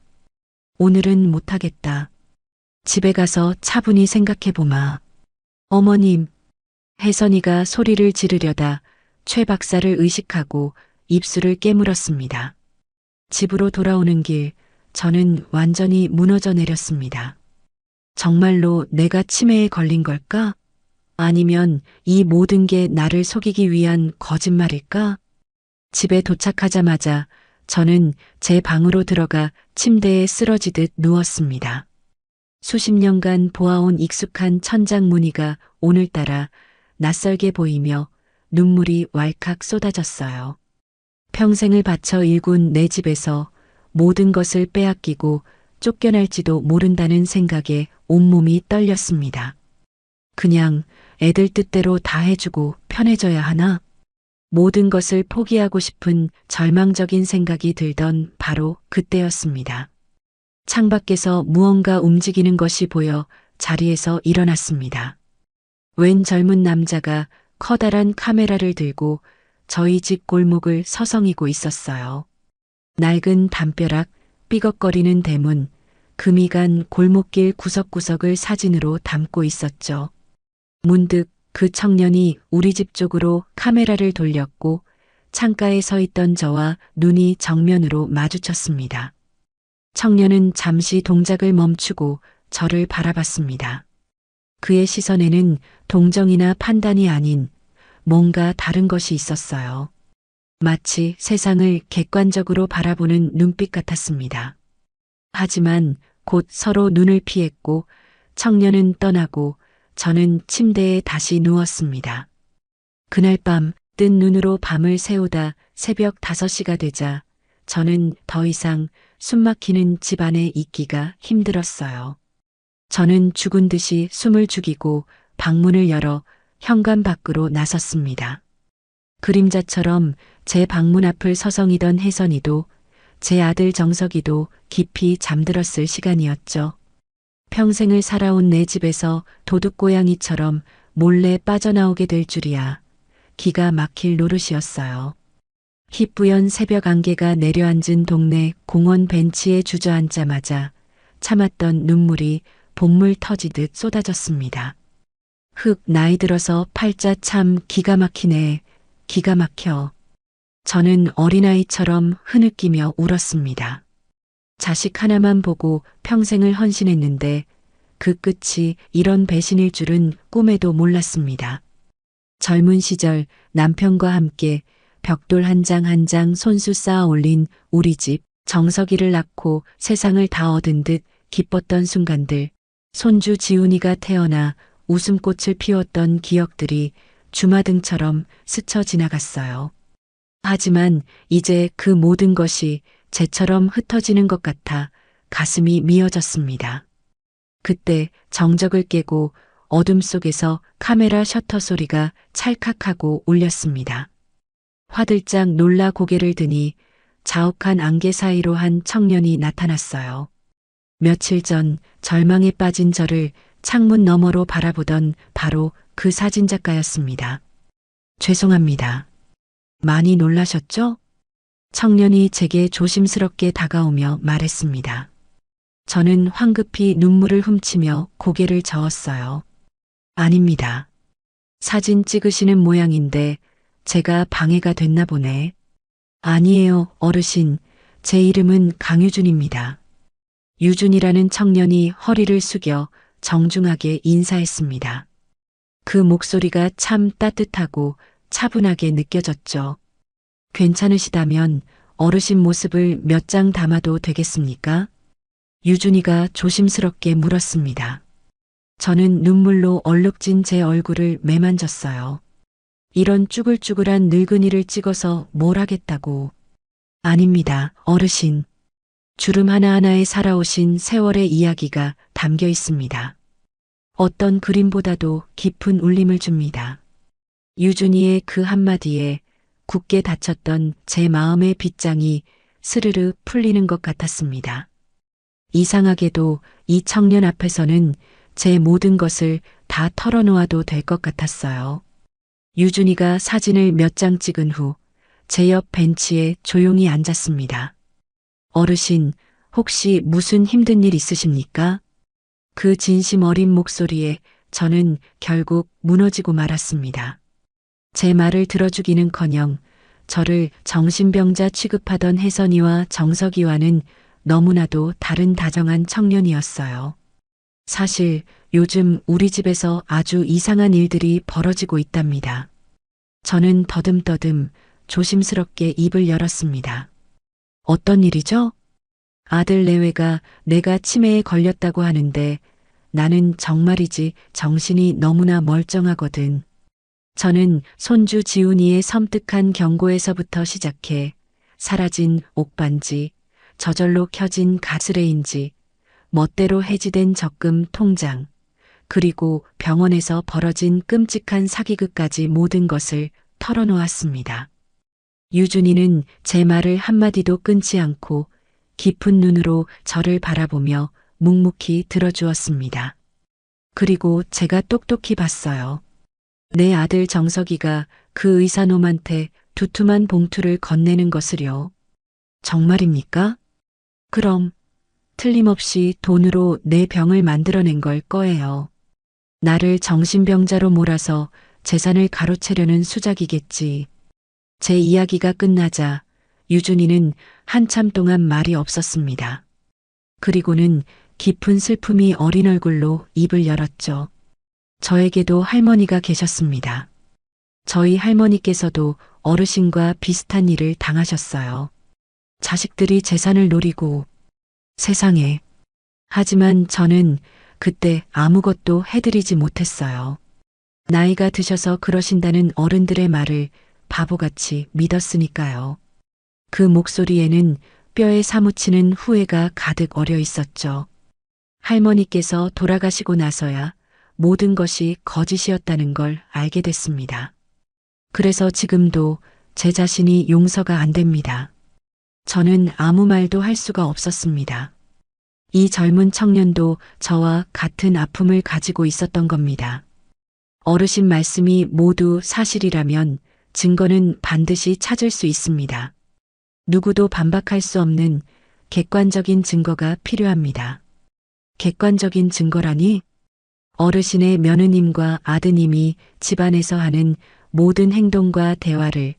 오늘은 못하겠다. 집에 가서 차분히 생각해보마. 어머님, 혜선이가 소리를 지르려다 최 박사를 의식하고 입술을 깨물었습니다. 집으로 돌아오는 길, 저는 완전히 무너져 내렸습니다. 정말로 내가 치매에 걸린 걸까? 아니면 이 모든 게 나를 속이기 위한 거짓말일까? 집에 도착하자마자 저는 제 방으로 들어가 침대에 쓰러지듯 누웠습니다. 수십 년간 보아온 익숙한 천장 무늬가 오늘따라 낯설게 보이며 눈물이 왈칵 쏟아졌어요. 평생을 바쳐 일군 내 집에서 모든 것을 빼앗기고 쫓겨날지도 모른다는 생각에 온몸이 떨렸습니다. 그냥 애들 뜻대로 다 해주고 편해져야 하나? 모든 것을 포기하고 싶은 절망적인 생각이 들던 바로 그때였습니다. 창밖에서 무언가 움직이는 것이 보여 자리에서 일어났습니다. 웬 젊은 남자가 커다란 카메라를 들고 저희 집 골목을 서성이고 있었어요. 낡은 담벼락, 삐걱거리는 대문, 금이 간 골목길 구석구석을 사진으로 담고 있었죠. 문득 그 청년이 우리 집 쪽으로 카메라를 돌렸고 창가에 서 있던 저와 눈이 정면으로 마주쳤습니다. 청년은 잠시 동작을 멈추고 저를 바라봤습니다. 그의 시선에는 동정이나 판단이 아닌 뭔가 다른 것이 있었어요. 마치 세상을 객관적으로 바라보는 눈빛 같았습니다. 하지만 곧 서로 눈을 피했고 청년은 떠나고 저는 침대에 다시 누웠습니다. 그날 밤 뜬 눈으로 밤을 새우다 새벽 5시가 되자 저는 더 이상 숨막히는 집 안에 있기가 힘들었어요. 저는 죽은 듯이 숨을 죽이고 방문을 열어 현관 밖으로 나섰습니다. 그림자처럼 제 방문 앞을 서성이던 혜선이도 제 아들 정석이도 깊이 잠들었을 시간이었죠. 평생을 살아온 내 집에서 도둑고양이처럼 몰래 빠져나오게 될 줄이야. 기가 막힐 노릇이었어요. 희뿌연 새벽 안개가 내려앉은 동네 공원 벤치에 주저앉자마자 참았던 눈물이 본물 터지듯 쏟아졌습니다. 나이 들어서 팔자 참 기가 막히네. 기가 막혀. 저는 어린아이처럼 흐느끼며 울었습니다. 자식 하나만 보고 평생을 헌신했는데 그 끝이 이런 배신일 줄은 꿈에도 몰랐습니다. 젊은 시절 남편과 함께 벽돌 한 장 한 장 손수 쌓아 올린 우리 집, 정석이를 낳고 세상을 다 얻은 듯 기뻤던 순간들, 손주 지훈이가 태어나 웃음꽃을 피웠던 기억들이 주마등처럼 스쳐 지나갔어요. 하지만 이제 그 모든 것이 재처럼 흩어지는 것 같아 가슴이 미어졌습니다. 그때 정적을 깨고 어둠 속에서 카메라 셔터 소리가 찰칵하고 울렸습니다. 화들짝 놀라 고개를 드니 자욱한 안개 사이로 한 청년이 나타났어요. 며칠 전 절망에 빠진 저를 창문 너머로 바라보던 바로 그 사진작가였습니다. 죄송합니다. 많이 놀라셨죠? 청년이 제게 조심스럽게 다가오며 말했습니다. 저는 황급히 눈물을 훔치며 고개를 저었어요. 아닙니다. 사진 찍으시는 모양인데 제가 방해가 됐나 보네. 아니에요, 어르신. 제 이름은 강유준입니다. 유준이라는 청년이 허리를 숙여 정중하게 인사했습니다. 그 목소리가 참 따뜻하고 차분하게 느껴졌죠. 괜찮으시다면 어르신 모습을 몇 장 담아도 되겠습니까? 유준이가 조심스럽게 물었습니다. 저는 눈물로 얼룩진 제 얼굴을 매만졌어요. 이런 쭈글쭈글한 늙은이를 찍어서 뭘 하겠다고. 아닙니다, 어르신. 주름 하나하나에 살아오신 세월의 이야기가 담겨 있습니다. 어떤 그림보다도 깊은 울림을 줍니다. 유준이의 그 한마디에 굳게 닫혔던 제 마음의 빗장이 스르르 풀리는 것 같았습니다. 이상하게도 이 청년 앞에서는 제 모든 것을 다 털어놓아도 될 것 같았어요. 유준이가 사진을 몇 장 찍은 후 제 옆 벤치에 조용히 앉았습니다. 어르신, 혹시 무슨 힘든 일 있으십니까? 그 진심 어린 목소리에 저는 결국 무너지고 말았습니다. 제 말을 들어주기는커녕 저를 정신병자 취급하던 혜선이와 정석이와는 너무나도 다른 다정한 청년이었어요. 사실 요즘 우리 집에서 아주 이상한 일들이 벌어지고 있답니다. 저는 더듬더듬 조심스럽게 입을 열었습니다. 어떤 일이죠? 아들 내외가 내가 치매에 걸렸다고 하는데 나는 정말이지 정신이 너무나 멀쩡하거든. 저는 손주 지훈이의 섬뜩한 경고에서부터 시작해 사라진 옥반지, 저절로 켜진 가스레인지, 멋대로 해지된 적금 통장, 그리고 병원에서 벌어진 끔찍한 사기극까지 모든 것을 털어놓았습니다. 유준이는 제 말을 한마디도 끊지 않고 깊은 눈으로 저를 바라보며 묵묵히 들어주었습니다. 그리고 제가 똑똑히 봤어요. 내 아들 정석이가 그 의사놈한테 두툼한 봉투를 건네는 것을요. 정말입니까? 그럼 틀림없이 돈으로 내 병을 만들어낸 걸 거예요. 나를 정신병자로 몰아서 재산을 가로채려는 수작이겠지. 제 이야기가 끝나자 유준이는 한참 동안 말이 없었습니다. 그리고는 깊은 슬픔이 어린 얼굴로 입을 열었죠. 저에게도 할머니가 계셨습니다. 저희 할머니께서도 어르신과 비슷한 일을 당하셨어요. 자식들이 재산을 노리고 세상에. 하지만 저는 그때 아무것도 해드리지 못했어요. 나이가 드셔서 그러신다는 어른들의 말을 바보같이 믿었으니까요. 그 목소리에는 뼈에 사무치는 후회가 가득 어려 있었죠. 할머니께서 돌아가시고 나서야 모든 것이 거짓이었다는 걸 알게 됐습니다. 그래서 지금도 제 자신이 용서가 안 됩니다. 저는 아무 말도 할 수가 없었습니다. 이 젊은 청년도 저와 같은 아픔을 가지고 있었던 겁니다. 어르신 말씀이 모두 사실이라면 증거는 반드시 찾을 수 있습니다. 누구도 반박할 수 없는 객관적인 증거가 필요합니다. 객관적인 증거라니? 어르신의 며느님과 아드님이 집안에서 하는 모든 행동과 대화를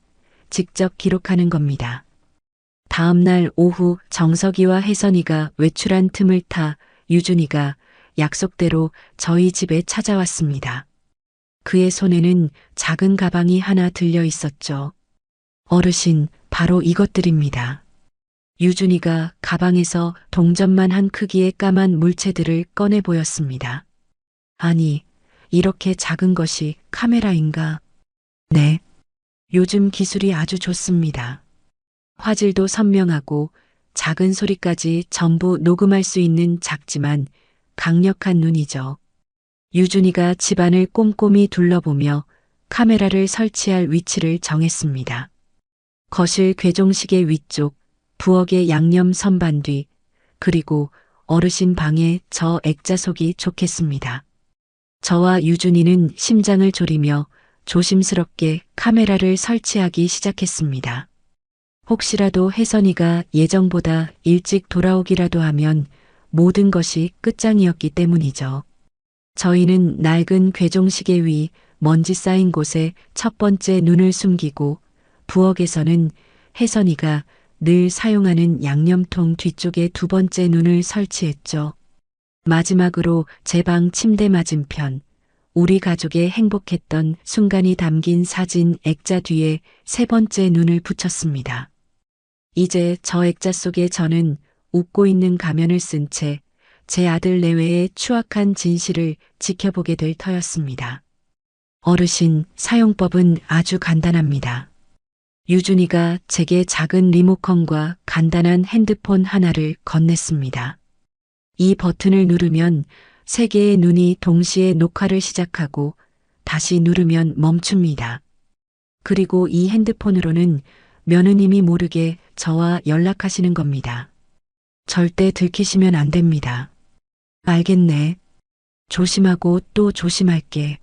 직접 기록하는 겁니다. 다음 날 오후 정석이와 혜선이가 외출한 틈을 타 유준이가 약속대로 저희 집에 찾아왔습니다. 그의 손에는 작은 가방이 하나 들려 있었죠. 어르신, 바로 이것들입니다. 유준이가 가방에서 동전만 한 크기의 까만 물체들을 꺼내 보였습니다. 아니, 이렇게 작은 것이 카메라인가? 네. 요즘 기술이 아주 좋습니다. 화질도 선명하고 작은 소리까지 전부 녹음할 수 있는 작지만 강력한 눈이죠. 유준이가 집안을 꼼꼼히 둘러보며 카메라를 설치할 위치를 정했습니다. 거실 괴종식의 위쪽, 부엌의 양념 선반 뒤, 그리고 어르신 방에 저 액자 속이 좋겠습니다. 저와 유준이는 심장을 졸이며 조심스럽게 카메라를 설치하기 시작했습니다. 혹시라도 혜선이가 예정보다 일찍 돌아오기라도 하면 모든 것이 끝장이었기 때문이죠. 저희는 낡은 괴종시계 위 먼지 쌓인 곳에 첫 번째 눈을 숨기고 부엌에서는 혜선이가 늘 사용하는 양념통 뒤쪽에 두 번째 눈을 설치했죠. 마지막으로 제 방 침대 맞은편, 우리 가족의 행복했던 순간이 담긴 사진 액자 뒤에 세 번째 눈을 붙였습니다. 이제 저 액자 속에 저는 웃고 있는 가면을 쓴 채 제 아들 내외의 추악한 진실을 지켜보게 될 터였습니다. 어르신, 사용법은 아주 간단합니다. 유준이가 제게 작은 리모컨과 간단한 핸드폰 하나를 건넸습니다. 이 버튼을 누르면 세 개의 눈이 동시에 녹화를 시작하고 다시 누르면 멈춥니다. 그리고 이 핸드폰으로는 며느님이 모르게 저와 연락하시는 겁니다. 절대 들키시면 안 됩니다. 알겠네. 조심하고 또 조심할게.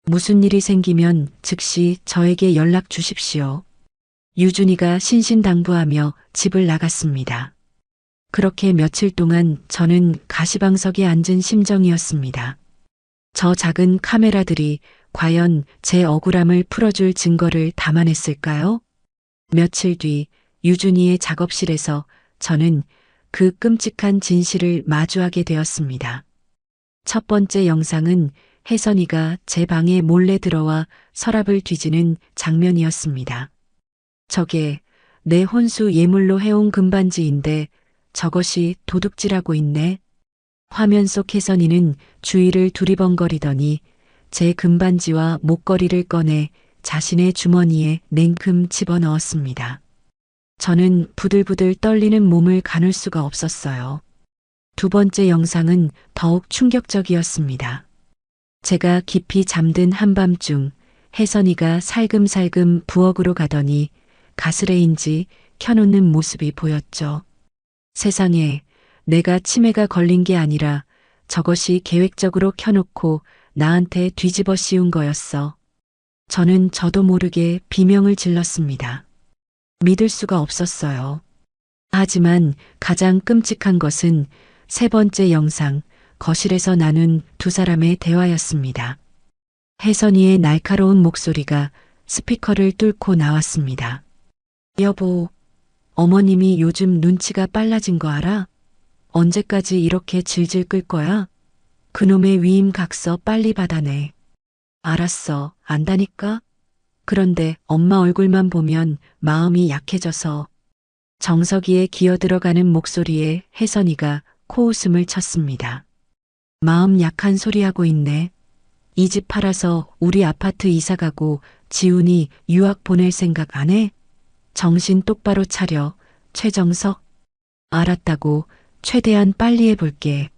무슨 일이 생기면 즉시 저에게 연락 주십시오. 유준이가 신신당부하며 집을 나갔습니다. 그렇게 며칠 동안 저는 가시방석에 앉은 심정이었습니다. 저 작은 카메라들이 과연 제 억울함을 풀어줄 증거를 담아냈을까요? 며칠 뒤 유준이의 작업실에서 저는 그 끔찍한 진실을 마주하게 되었습니다. 첫 번째 영상은 혜선이가 제 방에 몰래 들어와 서랍을 뒤지는 장면이었습니다. 저게 내 혼수 예물로 해온 금반지인데 저것이 도둑질하고 있네. 화면 속 혜선이는 주위를 두리번거리더니 제 금반지와 목걸이를 꺼내 자신의 주머니에 냉큼 집어넣었습니다. 저는 부들부들 떨리는 몸을 가눌 수가 없었어요. 두 번째 영상은 더욱 충격적이었습니다. 제가 깊이 잠든 한밤중 혜선이가 살금살금 부엌으로 가더니 가스레인지 켜놓는 모습이 보였죠. 세상에, 내가 치매가 걸린 게 아니라 저것이 계획적으로 켜놓고 나한테 뒤집어 씌운 거였어. 저는 저도 모르게 비명을 질렀습니다. 믿을 수가 없었어요. 하지만 가장 끔찍한 것은 세 번째 영상, 거실에서 나눈 두 사람의 대화였습니다. 혜선이의 날카로운 목소리가 스피커를 뚫고 나왔습니다. 여보, 어머님이 요즘 눈치가 빨라진 거 알아? 언제까지 이렇게 질질 끌 거야? 그놈의 위임각서 빨리 받아내. 알았어, 안다니까? 그런데 엄마 얼굴만 보면 마음이 약해져서. 정석이의 기어들어가는 목소리에 혜선이가 코웃음을 쳤습니다. 마음 약한 소리하고 있네. 이 집 팔아서 우리 아파트 이사가고 지훈이 유학 보낼 생각 안 해? 정신 똑바로 차려, 최정석. 알았다고, 최대한 빨리 해볼게.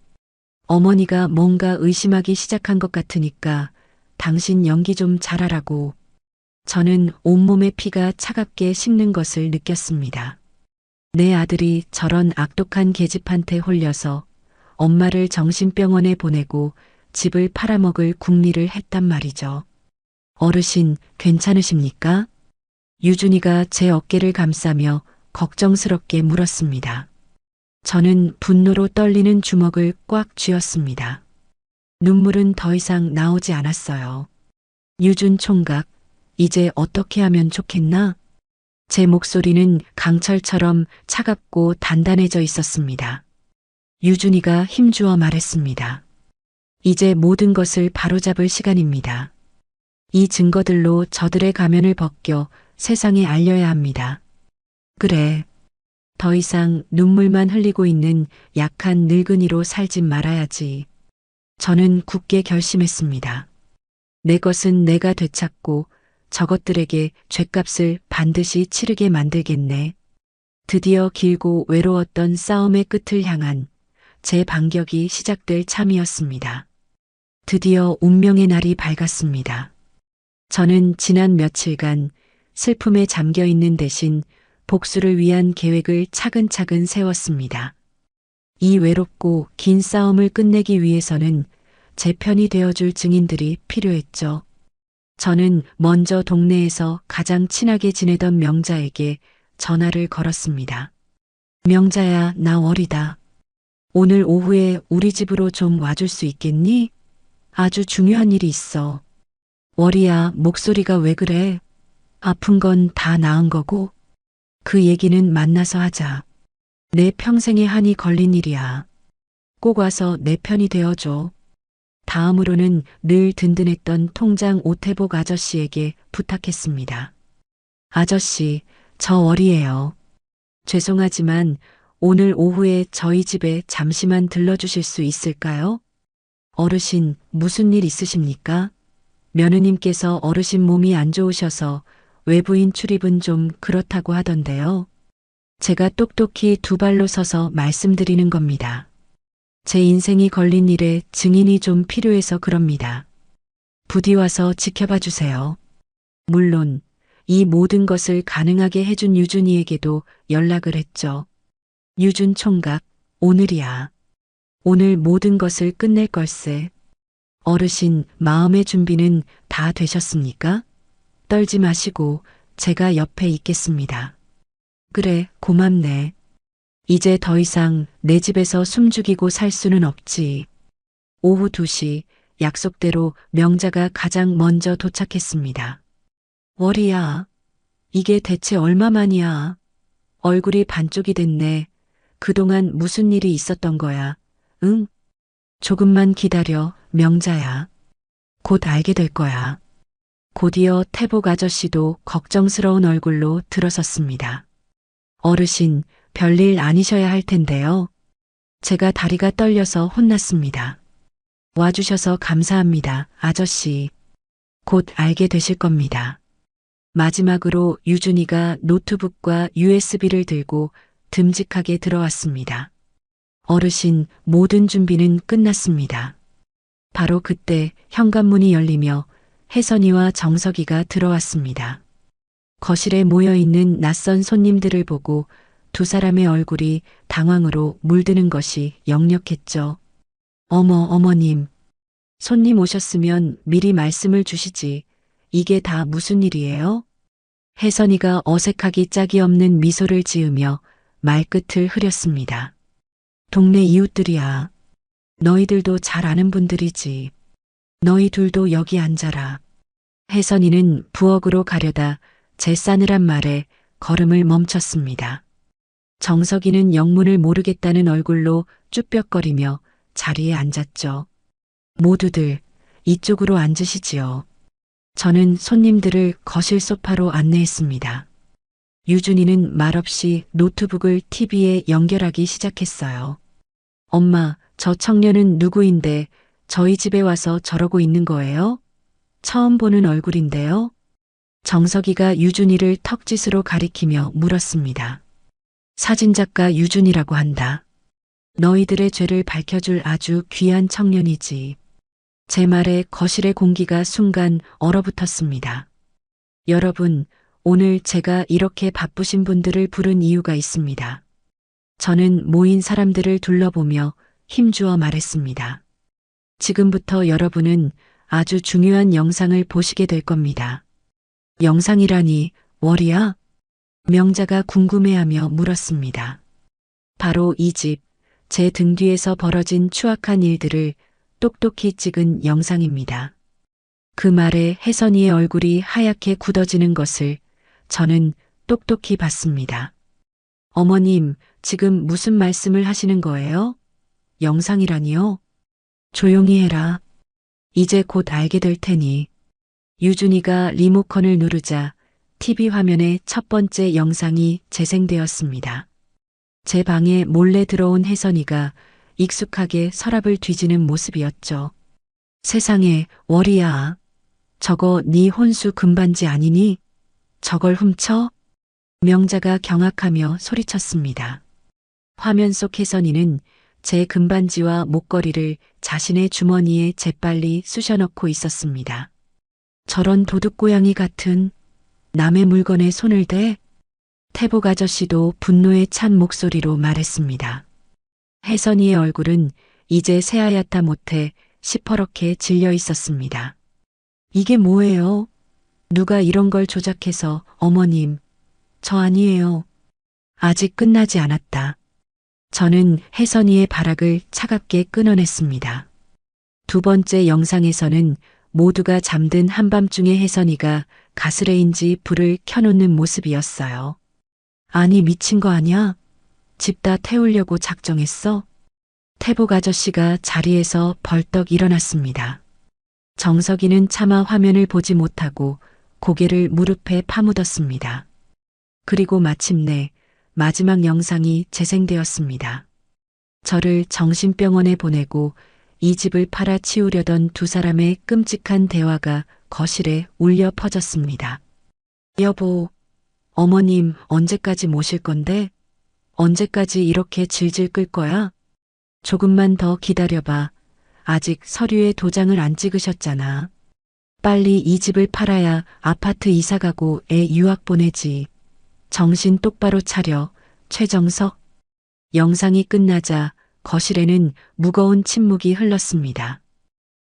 어머니가 뭔가 의심하기 시작한 것 같으니까 당신 연기 좀 잘하라고. 저는 온몸의 피가 차갑게 식는 것을 느꼈습니다. 내 아들이 저런 악독한 계집한테 홀려서 엄마를 정신병원에 보내고 집을 팔아먹을 궁리를 했단 말이죠. 어르신, 괜찮으십니까? 유준이가 제 어깨를 감싸며 걱정스럽게 물었습니다. 저는 분노로 떨리는 주먹을 꽉 쥐었습니다. 눈물은 더 이상 나오지 않았어요. 유준 총각, 이제 어떻게 하면 좋겠나? 제 목소리는 강철처럼 차갑고 단단해져 있었습니다. 유준이가 힘주어 말했습니다. 이제 모든 것을 바로잡을 시간입니다. 이 증거들로 저들의 가면을 벗겨 세상에 알려야 합니다. 그래. 더 이상 눈물만 흘리고 있는 약한 늙은이로 살진 말아야지. 저는 굳게 결심했습니다. 내 것은 내가 되찾고 저것들에게 죗값을 반드시 치르게 만들겠네. 드디어 길고 외로웠던 싸움의 끝을 향한 제 반격이 시작될 참이었습니다. 드디어 운명의 날이 밝았습니다. 저는 지난 며칠간 슬픔에 잠겨 있는 대신 복수를 위한 계획을 차근차근 세웠습니다. 이 외롭고 긴 싸움을 끝내기 위해서는 제 편이 되어줄 증인들이 필요했죠. 저는 먼저 동네에서 가장 친하게 지내던 명자에게 전화를 걸었습니다. 명자야, 나 월이다. 오늘 오후에 우리 집으로 좀 와줄 수 있겠니? 아주 중요한 일이 있어. 월이야, 목소리가 왜 그래? 아픈 건 다 나은 거고? 그 얘기는 만나서 하자. 내 평생에 한이 걸린 일이야. 꼭 와서 내 편이 되어줘. 다음으로는 늘 든든했던 통장 오태복 아저씨에게 부탁했습니다. 아저씨, 저 월이에요. 죄송하지만 오늘 오후에 저희 집에 잠시만 들러주실 수 있을까요? 어르신, 무슨 일 있으십니까? 며느님께서 어르신 몸이 안 좋으셔서 외부인 출입은 좀 그렇다고 하던데요. 제가 똑똑히 두 발로 서서 말씀드리는 겁니다. 제 인생이 걸린 일에 증인이 좀 필요해서 그럽니다. 부디 와서 지켜봐 주세요. 물론 이 모든 것을 가능하게 해준 유준이에게도 연락을 했죠. 유준 총각, 오늘이야. 오늘 모든 것을 끝낼 걸세. 어르신, 마음의 준비는 다 되셨습니까? 떨지 마시고 제가 옆에 있겠습니다. 그래, 고맙네. 이제 더 이상 내 집에서 숨죽이고 살 수는 없지. 오후 2시 약속대로 명자가 가장 먼저 도착했습니다. 월이야, 이게 대체 얼마만이야? 얼굴이 반쪽이 됐네. 그동안 무슨 일이 있었던 거야? 응? 조금만 기다려, 명자야. 곧 알게 될 거야. 곧이어 태복 아저씨도 걱정스러운 얼굴로 들어섰습니다. 어르신, 별일 아니셔야 할 텐데요. 제가 다리가 떨려서 혼났습니다. 와주셔서 감사합니다, 아저씨. 곧 알게 되실 겁니다. 마지막으로 유준이가 노트북과 USB를 들고 듬직하게 들어왔습니다. 어르신, 모든 준비는 끝났습니다. 바로 그때 현관문이 열리며 혜선이와 정석이가 들어왔습니다. 거실에 모여있는 낯선 손님들을 보고 두 사람의 얼굴이 당황으로 물드는 것이 역력했죠. 어머님. 손님 오셨으면 미리 말씀을 주시지. 이게 다 무슨 일이에요? 혜선이가 어색하기 짝이 없는 미소를 지으며 말끝을 흐렸습니다. 동네 이웃들이야. 너희들도 잘 아는 분들이지. 너희 둘도 여기 앉아라. 혜선이는 부엌으로 가려다 제 싸늘한 말에 걸음을 멈췄습니다. 정석이는 영문을 모르겠다는 얼굴로 쭈뼛거리며 자리에 앉았죠. 모두들 이쪽으로 앉으시지요. 저는 손님들을 거실 소파로 안내했습니다. 유준이는 말없이 노트북을 TV에 연결하기 시작했어요. 엄마, 저 청년은 누구인데 저희 집에 와서 저러고 있는 거예요? 처음 보는 얼굴인데요? 정석이가 유준이를 턱짓으로 가리키며 물었습니다. 사진작가 유준이라고 한다. 너희들의 죄를 밝혀줄 아주 귀한 청년이지. 제 말에 거실의 공기가 순간 얼어붙었습니다. 여러분, 오늘 제가 이렇게 바쁘신 분들을 부른 이유가 있습니다. 저는 모인 사람들을 둘러보며 힘주어 말했습니다. 지금부터 여러분은 아주 중요한 영상을 보시게 될 겁니다. 영상이라니, 월이야? 명자가 궁금해하며 물었습니다. 바로 이 집, 제 등 뒤에서 벌어진 추악한 일들을 똑똑히 찍은 영상입니다. 그 말에 혜선이의 얼굴이 하얗게 굳어지는 것을 저는 똑똑히 봤습니다. 어머님, 지금 무슨 말씀을 하시는 거예요? 영상이라니요? 조용히 해라. 이제 곧 알게 될 테니. 유준이가 리모컨을 누르자 TV 화면에 첫 번째 영상이 재생되었습니다. 제 방에 몰래 들어온 혜선이가 익숙하게 서랍을 뒤지는 모습이었죠. 세상에, 월이야. 저거 네 혼수 금반지 아니니? 저걸 훔쳐? 명자가 경악하며 소리쳤습니다. 화면 속 혜선이는 제 금반지와 목걸이를 자신의 주머니에 재빨리 쑤셔넣고 있었습니다. 저런 도둑고양이 같은 남의 물건에 손을 대? 태복 아저씨도 분노에 찬 목소리로 말했습니다. 혜선이의 얼굴은 이제 새하얗다 못해 시퍼렇게 질려 있었습니다. 이게 뭐예요? 누가 이런 걸 조작해서 어머님, 저 아니에요. 아직 끝나지 않았다. 저는 혜선이의 발악을 차갑게 끊어냈습니다. 두 번째 영상에서는 모두가 잠든 한밤중에 혜선이가 가스레인지 불을 켜놓는 모습이었어요. 아니 미친 거 아냐? 집 다 태우려고 작정했어? 태복 아저씨가 자리에서 벌떡 일어났습니다. 정석이는 차마 화면을 보지 못하고 고개를 무릎에 파묻었습니다. 그리고 마침내 마지막 영상이 재생되었습니다. 저를 정신병원에 보내고 이 집을 팔아치우려던 두 사람의 끔찍한 대화가 거실에 울려 퍼졌습니다. 여보, 어머님 언제까지 모실 건데? 언제까지 이렇게 질질 끌 거야? 조금만 더 기다려봐. 아직 서류에 도장을 안 찍으셨잖아. 빨리 이 집을 팔아야 아파트 이사 가고 애 유학 보내지. 정신 똑바로 차려, 최정석. 영상이 끝나자 거실에는 무거운 침묵이 흘렀습니다.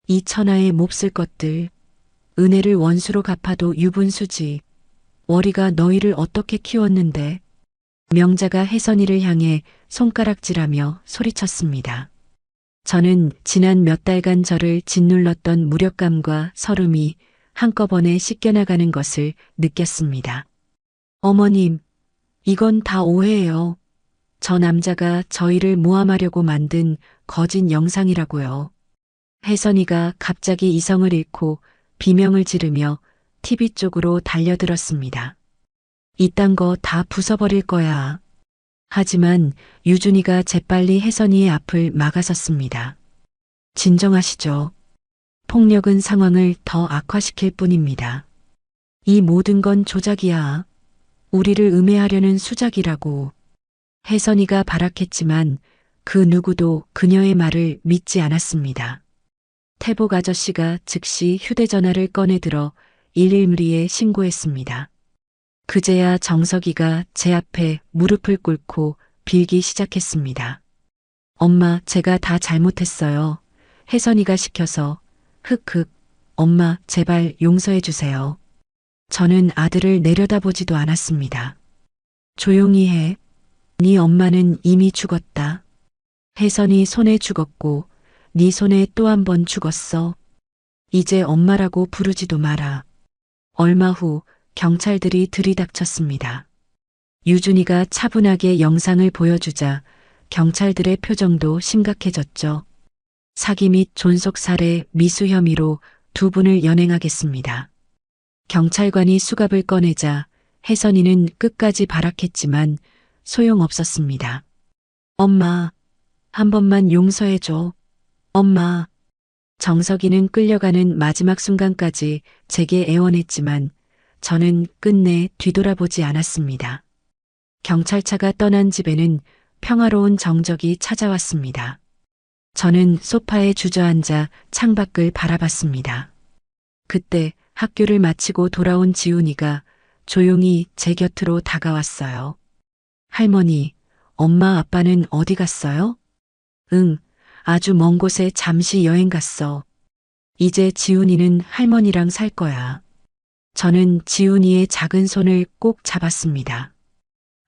이 천하의 몹쓸 것들. 은혜를 원수로 갚아도 유분수지. 월이가 너희를 어떻게 키웠는데. 명자가 혜선이를 향해 손가락질하며 소리쳤습니다. 저는 지난 몇 달간 저를 짓눌렀던 무력감과 서름이 한꺼번에 씻겨나가는 것을 느꼈습니다. 어머님, 이건 다 오해예요. 저 남자가 저희를 모함하려고 만든 거짓 영상이라고요. 혜선이가 갑자기 이성을 잃고 비명을 지르며 TV 쪽으로 달려들었습니다. 이딴 거 다 부숴버릴 거야. 하지만 유준이가 재빨리 혜선이의 앞을 막아섰습니다. 진정하시죠. 폭력은 상황을 더 악화시킬 뿐입니다. 이 모든 건 조작이야. 우리를 음해하려는 수작이라고. 혜선이가 발악했지만 그 누구도 그녀의 말을 믿지 않았습니다. 태복 아저씨가 즉시 휴대전화를 꺼내들어 112에 신고했습니다. 그제야 정석이가 제 앞에 무릎을 꿇고 빌기 시작했습니다. 엄마, 제가 다 잘못했어요. 혜선이가 시켜서. 흑흑. 엄마, 제발 용서해 주세요. 저는 아들을 내려다보지도 않았습니다. 조용히 해. 네 엄마는 이미 죽었다. 혜선이 손에 죽었고 네 손에 또 한 번 죽었어. 이제 엄마라고 부르지도 마라. 얼마 후 경찰들이 들이닥쳤습니다. 유준이가 차분하게 영상을 보여주자 경찰들의 표정도 심각해졌죠. 사기 및 존속살해 미수 혐의로 2분을 연행하겠습니다. 경찰관이 수갑을 꺼내자 혜선이는 끝까지 발악했지만 소용없었습니다. 엄마, 한 번만 용서해줘. 엄마. 정석이는 끌려가는 마지막 순간까지 제게 애원했지만 저는 끝내 뒤돌아보지 않았습니다. 경찰차가 떠난 집에는 평화로운 정적이 찾아왔습니다. 저는 소파에 주저앉아 창밖을 바라봤습니다. 그때 학교를 마치고 돌아온 지훈이가 조용히 제 곁으로 다가왔어요. 할머니, 엄마 아빠는 어디 갔어요? 응, 아주 먼 곳에 잠시 여행 갔어. 이제 지훈이는 할머니랑 살 거야. 저는 지훈이의 작은 손을 꼭 잡았습니다.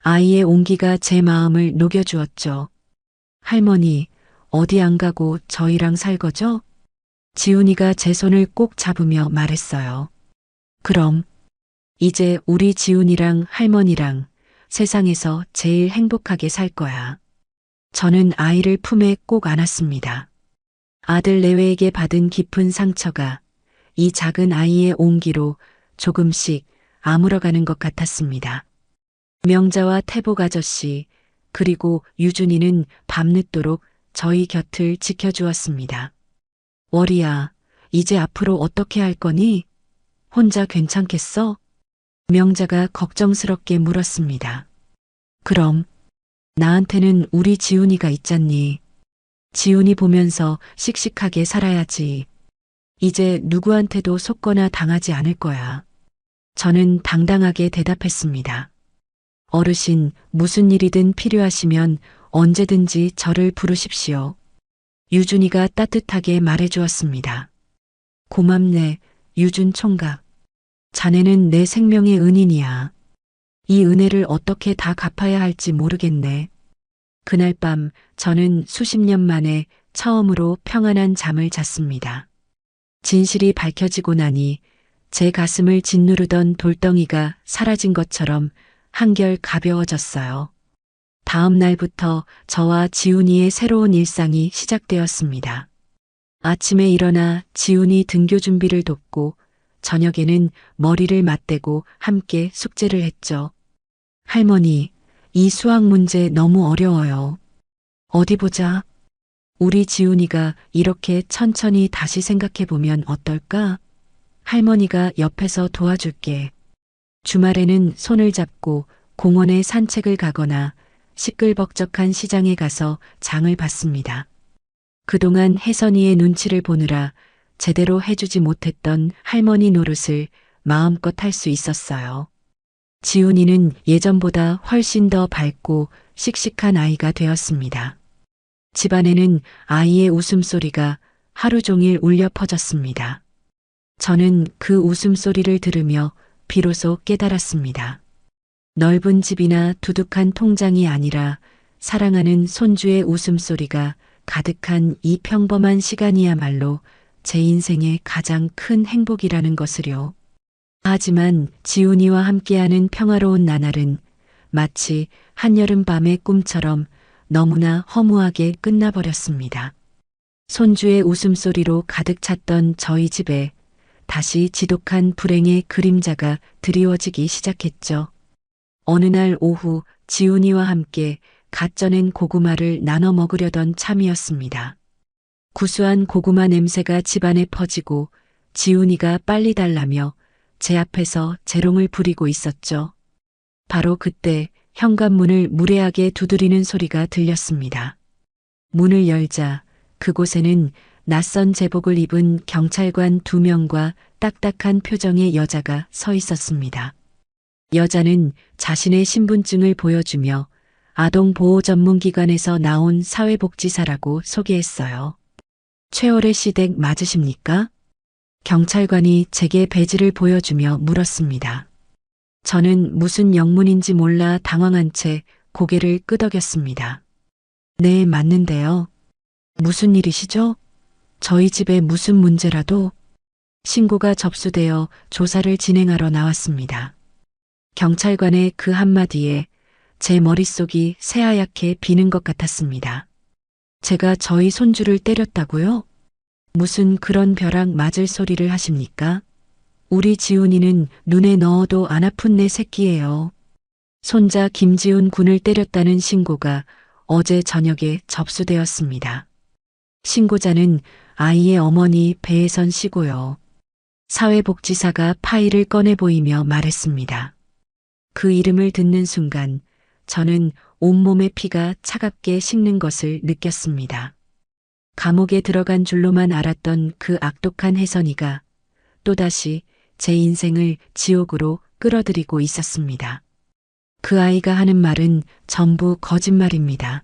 아이의 온기가 제 마음을 녹여주었죠. 할머니, 어디 안 가고 저희랑 살 거죠? 지훈이가 제 손을 꼭 잡으며 말했어요. 그럼, 이제 우리 지훈이랑 할머니랑 세상에서 제일 행복하게 살 거야. 저는 아이를 품에 꼭 안았습니다. 아들 내외에게 받은 깊은 상처가 이 작은 아이의 온기로 조금씩 아물어가는 것 같았습니다. 명자와 태복 아저씨 그리고 유준이는 밤늦도록 저희 곁을 지켜주었습니다. 월이야, 이제 앞으로 어떻게 할 거니? 혼자 괜찮겠어? 명자가 걱정스럽게 물었습니다. 그럼 나한테는 우리 지훈이가 있잖니. 지훈이 보면서 씩씩하게 살아야지. 이제 누구한테도 속거나 당하지 않을 거야. 저는 당당하게 대답했습니다. 어르신, 무슨 일이든 필요하시면 언제든지 저를 부르십시오. 유준이가 따뜻하게 말해주었습니다. 고맙네, 유준 총각. 자네는 내 생명의 은인이야. 이 은혜를 어떻게 다 갚아야 할지 모르겠네. 그날 밤 저는 수십 년 만에 처음으로 평안한 잠을 잤습니다. 진실이 밝혀지고 나니 제 가슴을 짓누르던 돌덩이가 사라진 것처럼 한결 가벼워졌어요. 다음 날부터 저와 지훈이의 새로운 일상이 시작되었습니다. 아침에 일어나 지훈이 등교 준비를 돕고 저녁에는 머리를 맞대고 함께 숙제를 했죠. 할머니, 이 수학 문제 너무 어려워요. 어디 보자. 우리 지훈이가 이렇게 천천히 다시 생각해보면 어떨까? 할머니가 옆에서 도와줄게. 주말에는 손을 잡고 공원에 산책을 가거나 시끌벅적한 시장에 가서 장을 봤습니다. 그동안 혜선이의 눈치를 보느라 제대로 해주지 못했던 할머니 노릇을 마음껏 할 수 있었어요. 지훈이는 예전보다 훨씬 더 밝고 씩씩한 아이가 되었습니다. 집안에는 아이의 웃음소리가 하루 종일 울려 퍼졌습니다. 저는 그 웃음소리를 들으며 비로소 깨달았습니다. 넓은 집이나 두둑한 통장이 아니라 사랑하는 손주의 웃음소리가 가득한 이 평범한 시간이야말로 제 인생의 가장 큰 행복이라는 것을요. 하지만 지훈이와 함께하는 평화로운 나날은 마치 한여름밤의 꿈처럼 너무나 허무하게 끝나버렸습니다. 손주의 웃음소리로 가득 찼던 저희 집에 다시 지독한 불행의 그림자가 드리워지기 시작했죠. 어느 날 오후 지훈이와 함께 갓 쪄낸 고구마를 나눠 먹으려던 참이었습니다. 구수한 고구마 냄새가 집안에 퍼지고 지훈이가 빨리 달라며 제 앞에서 재롱을 부리고 있었죠. 바로 그때 현관문을 무례하게 두드리는 소리가 들렸습니다. 문을 열자 그곳에는 낯선 제복을 입은 경찰관 2명과 딱딱한 표정의 여자가 서 있었습니다. 여자는 자신의 신분증을 보여주며 아동보호전문기관에서 나온 사회복지사라고 소개했어요. 최월의 시댁 맞으십니까? 경찰관이 제게 배지를 보여주며 물었습니다. 저는 무슨 영문인지 몰라 당황한 채 고개를 끄덕였습니다. 네, 맞는데요. 무슨 일이시죠? 저희 집에 무슨 문제라도? 신고가 접수되어 조사를 진행하러 나왔습니다. 경찰관의 그 한마디에 제 머릿속이 새하얗게 비는 것 같았습니다. 제가 저희 손주를 때렸다고요? 무슨 그런 벼락 맞을 소리를 하십니까? 우리 지훈이는 눈에 넣어도 안 아픈 내 새끼예요. 손자 김지훈 군을 때렸다는 신고가 어제 저녁에 접수되었습니다. 신고자는 아이의 어머니 배혜선 씨고요. 사회복지사가 파일을 꺼내 보이며 말했습니다. 그 이름을 듣는 순간 저는 온몸의 피가 차갑게 식는 것을 느꼈습니다. 감옥에 들어간 줄로만 알았던 그 악독한 혜선이가 또다시 제 인생을 지옥으로 끌어들이고 있었습니다. 그 아이가 하는 말은 전부 거짓말입니다.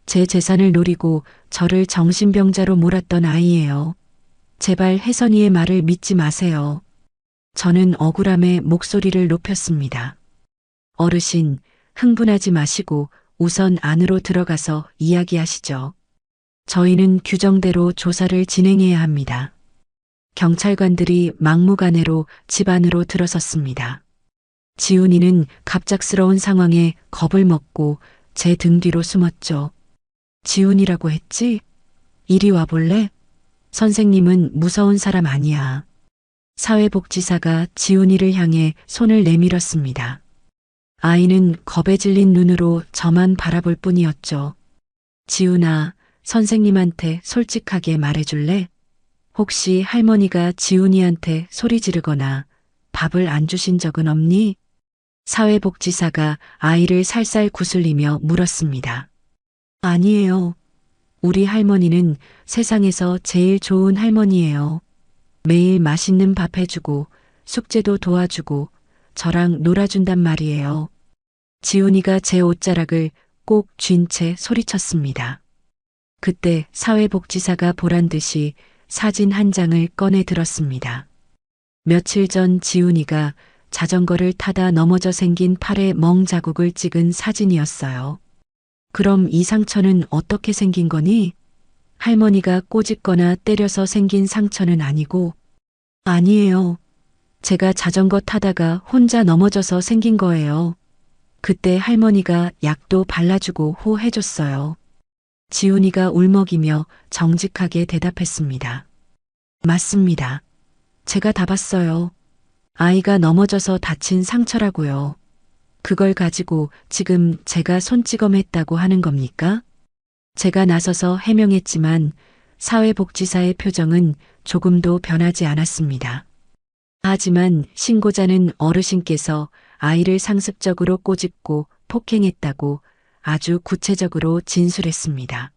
제 재산을 노리고 저를 정신병자로 몰았던 아이예요. 제발 혜선이의 말을 믿지 마세요. 저는 억울함에 목소리를 높였습니다. 어르신, 흥분하지 마시고 우선 안으로 들어가서 이야기하시죠. 저희는 규정대로 조사를 진행해야 합니다. 경찰관들이 막무가내로 집 안으로 들어섰습니다. 지훈이는 갑작스러운 상황에 겁을 먹고 제 등 뒤로 숨었죠. 지훈이라고 했지? 이리 와볼래? 선생님은 무서운 사람 아니야. 사회복지사가 지훈이를 향해 손을 내밀었습니다. 아이는 겁에 질린 눈으로 저만 바라볼 뿐이었죠. 지훈아, 선생님한테 솔직하게 말해줄래? 혹시 할머니가 지훈이한테 소리 지르거나 밥을 안 주신 적은 없니? 사회복지사가 아이를 살살 구슬리며 물었습니다. 아니에요. 우리 할머니는 세상에서 제일 좋은 할머니예요. 매일 맛있는 밥 해주고 숙제도 도와주고 저랑 놀아준단 말이에요. 지훈이가 제 옷자락을 꼭 쥔 채 소리쳤습니다. 그때 사회복지사가 보란 듯이 사진 한 장을 꺼내 들었습니다. 며칠 전 지훈이가 자전거를 타다 넘어져 생긴 팔에 멍 자국을 찍은 사진이었어요. 그럼 이 상처는 어떻게 생긴 거니? 할머니가 꼬집거나 때려서 생긴 상처는 아니고? 아니에요. 제가 자전거 타다가 혼자 넘어져서 생긴 거예요. 그때 할머니가 약도 발라주고 호해줬어요. 지훈이가 울먹이며 정직하게 대답했습니다. 맞습니다. 제가 다 봤어요. 아이가 넘어져서 다친 상처라고요. 그걸 가지고 지금 제가 손찌검했다고 하는 겁니까? 제가 나서서 해명했지만 사회복지사의 표정은 조금도 변하지 않았습니다. 하지만 신고자는 어르신께서 아이를 상습적으로 꼬집고 폭행했다고 아주 구체적으로 진술했습니다.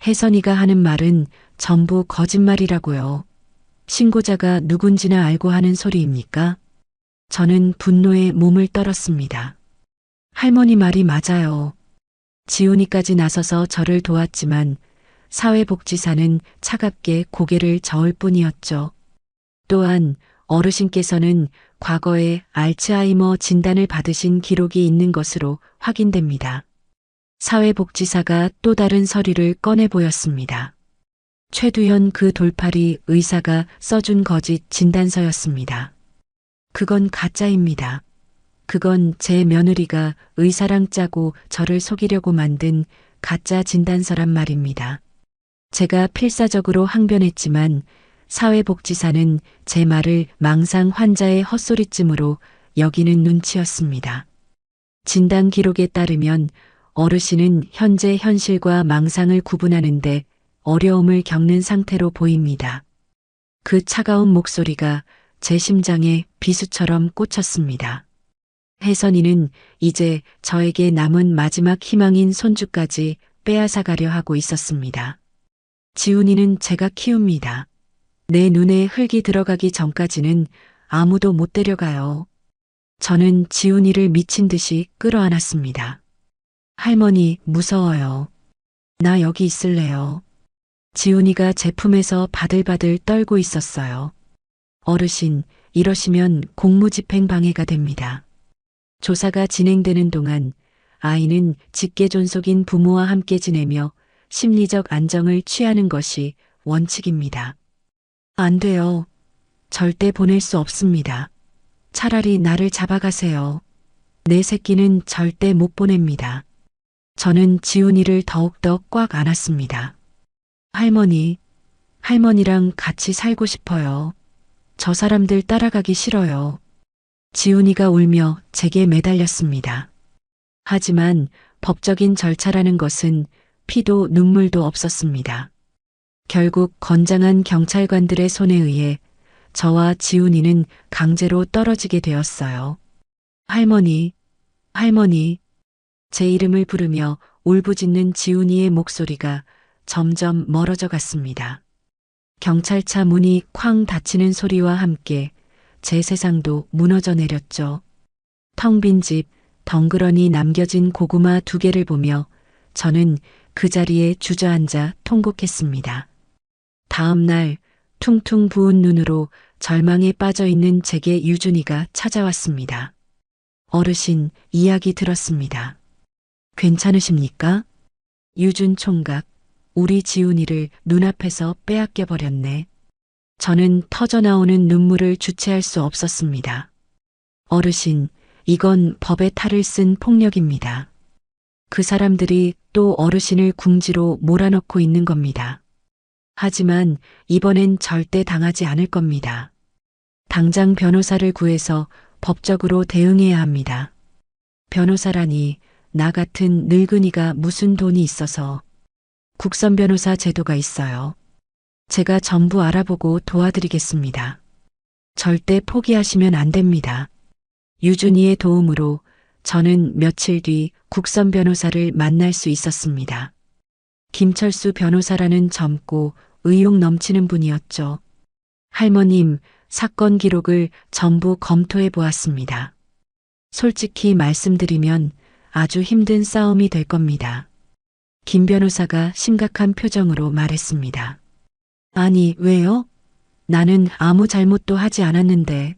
혜선이가 하는 말은 전부 거짓말이라고요. 신고자가 누군지나 알고 하는 소리입니까? 저는 분노에 몸을 떨었습니다. 할머니 말이 맞아요. 지훈이까지 나서서 저를 도왔지만 사회복지사는 차갑게 고개를 저을 뿐이었죠. 또한 어르신께서는 과거에 알츠하이머 진단을 받으신 기록이 있는 것으로 확인됩니다. 사회복지사가 또 다른 서류를 꺼내 보였습니다. 최두현 그 돌팔이 의사가 써준 거짓 진단서였습니다. 그건 가짜입니다. 그건 제 며느리가 의사랑 짜고 저를 속이려고 만든 가짜 진단서란 말입니다. 제가 필사적으로 항변했지만 사회복지사는 제 말을 망상 환자의 헛소리쯤으로 여기는 눈치였습니다. 진단 기록에 따르면 어르신은 현재 현실과 망상을 구분하는데 어려움을 겪는 상태로 보입니다. 그 차가운 목소리가 제 심장에 비수처럼 꽂혔습니다. 혜선이는 이제 저에게 남은 마지막 희망인 손주까지 빼앗아가려 하고 있었습니다. 지훈이는 제가 키웁니다. 내 눈에 흙이 들어가기 전까지는 아무도 못 데려가요. 저는 지훈이를 미친 듯이 끌어안았습니다. 할머니, 무서워요. 나 여기 있을래요. 지훈이가 제 품에서 바들바들 떨고 있었어요. 어르신, 이러시면 공무집행 방해가 됩니다. 조사가 진행되는 동안 아이는 직계존속인 부모와 함께 지내며 심리적 안정을 취하는 것이 원칙입니다. 안 돼요. 절대 보낼 수 없습니다. 차라리 나를 잡아가세요. 내 새끼는 절대 못 보냅니다. 저는 지훈이를 더욱더 꽉 안았습니다. 할머니, 할머니랑 같이 살고 싶어요. 저 사람들 따라가기 싫어요. 지훈이가 울며 제게 매달렸습니다. 하지만 법적인 절차라는 것은 피도 눈물도 없었습니다. 결국 건장한 경찰관들의 손에 의해 저와 지훈이는 강제로 떨어지게 되었어요. 할머니, 할머니. 제 이름을 부르며 울부짖는 지훈이의 목소리가 점점 멀어져 갔습니다. 경찰차 문이 쾅 닫히는 소리와 함께 제 세상도 무너져 내렸죠. 텅 빈 집, 덩그러니 남겨진 고구마 2개를 보며 저는 그 자리에 주저앉아 통곡했습니다. 다음 날 퉁퉁 부은 눈으로 절망에 빠져 있는 제게 유준이가 찾아왔습니다. 어르신, 이야기 들었습니다. 괜찮으십니까? 유준 총각, 우리 지훈이를 눈앞에서 빼앗겨 버렸네. 저는 터져나오는 눈물을 주체할 수 없었습니다. 어르신, 이건 법의 탈을 쓴 폭력입니다. 그 사람들이 또 어르신을 궁지로 몰아넣고 있는 겁니다. 하지만 이번엔 절대 당하지 않을 겁니다. 당장 변호사를 구해서 법적으로 대응해야 합니다. 변호사라니 나 같은 늙은이가 무슨 돈이 있어서. 국선 변호사 제도가 있어요. 제가 전부 알아보고 도와드리겠습니다. 절대 포기하시면 안 됩니다. 유준이의 도움으로 저는 며칠 뒤 국선 변호사를 만날 수 있었습니다. 김철수 변호사라는 젊고 의욕 넘치는 분이었죠. 할머님, 사건 기록을 전부 검토해 보았습니다. 솔직히 말씀드리면 아주 힘든 싸움이 될 겁니다. 김 변호사가 심각한 표정으로 말했습니다. 아니, 왜요? 나는 아무 잘못도 하지 않았는데.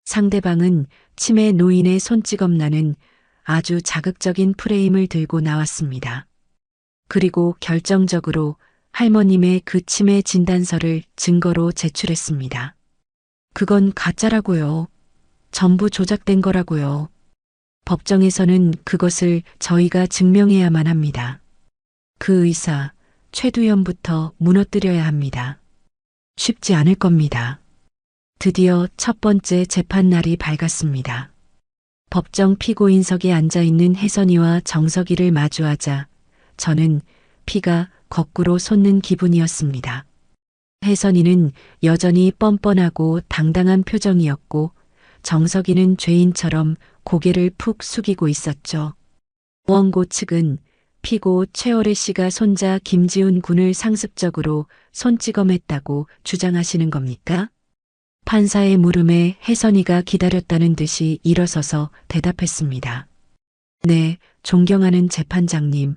상대방은 치매 노인의 손찌검 나는 아주 자극적인 프레임을 들고 나왔습니다. 그리고 결정적으로 할머님의 그 치매 진단서를 증거로 제출했습니다. 그건 가짜라고요. 전부 조작된 거라고요. 법정에서는 그것을 저희가 증명해야만 합니다. 그 의사, 최두현부터 무너뜨려야 합니다. 쉽지 않을 겁니다. 드디어 첫 번째 재판 날이 밝았습니다. 법정 피고인석에 앉아있는 혜선이와 정석이를 마주하자 저는 피가 거꾸로 솟는 기분이었습니다. 혜선이는 여전히 뻔뻔하고 당당한 표정이었고 정석이는 죄인처럼 고개를 푹 숙이고 있었죠. 원고 측은 피고 최월혜 씨가 손자 김지훈 군을 상습적으로 손찌검했다고 주장하시는 겁니까? 판사의 물음에 혜선이가 기다렸다는 듯이 일어서서 대답했습니다. 네, 존경하는 재판장님.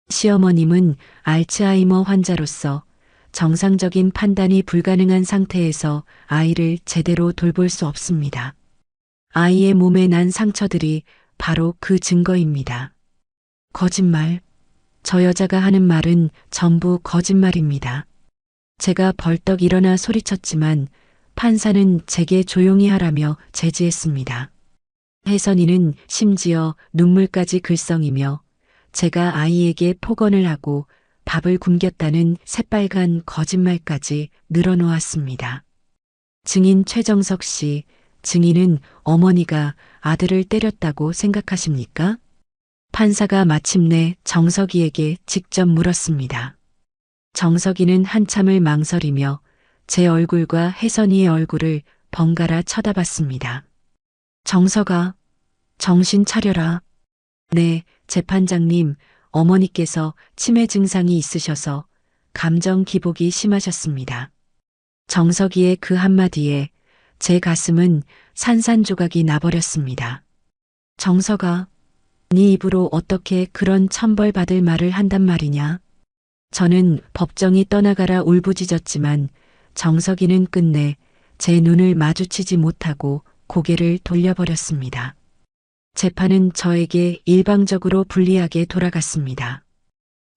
시어머님은 알츠하이머 환자로서 정상적인 판단이 불가능한 상태에서 아이를 제대로 돌볼 수 없습니다. 아이의 몸에 난 상처들이 바로 그 증거입니다. 거짓말. 저 여자가 하는 말은 전부 거짓말입니다. 제가 벌떡 일어나 소리쳤지만 판사는 제게 조용히 하라며 제지했습니다. 혜선이는 심지어 눈물까지 글썽이며 제가 아이에게 폭언을 하고 밥을 굶겼다는 새빨간 거짓말까지 늘어놓았습니다. 증인 최정석 씨, 증인은 어머니가 아들을 때렸다고 생각하십니까? 판사가 마침내 정석이에게 직접 물었습니다. 정석이는 한참을 망설이며 제 얼굴과 혜선이의 얼굴을 번갈아 쳐다봤습니다. 정석아, 정신 차려라. 네, 재판장님, 어머니께서 치매 증상이 있으셔서 감정 기복이 심하셨습니다. 정석이의 그 한마디에 제 가슴은 산산조각이 나버렸습니다. 정석아, 네 입으로 어떻게 그런 천벌받을 말을 한단 말이냐? 저는 법정이 떠나가라 울부짖었지만 정석이는 끝내 제 눈을 마주치지 못하고 고개를 돌려버렸습니다. 재판은 저에게 일방적으로 불리하게 돌아갔습니다.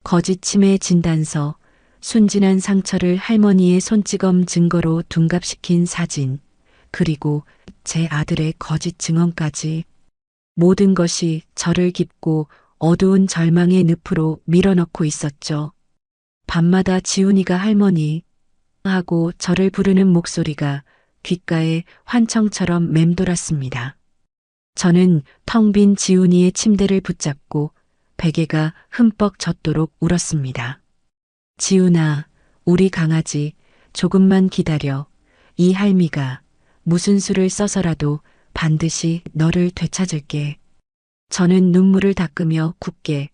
거짓 치매 진단서, 순진한 상처를 할머니의 손찌검 증거로 둔갑시킨 사진, 그리고 제 아들의 거짓 증언까지 모든 것이 저를 깊고 어두운 절망의 늪으로 밀어넣고 있었죠. 밤마다 지훈이가 할머니 하고 저를 부르는 목소리가 귓가에 환청처럼 맴돌았습니다. 저는 텅 빈 지훈이의 침대를 붙잡고 베개가 흠뻑 젖도록 울었습니다. 지훈아, 우리 강아지, 조금만 기다려. 이 할미가 무슨 수를 써서라도 반드시 너를 되찾을게. 저는 눈물을 닦으며 굳게,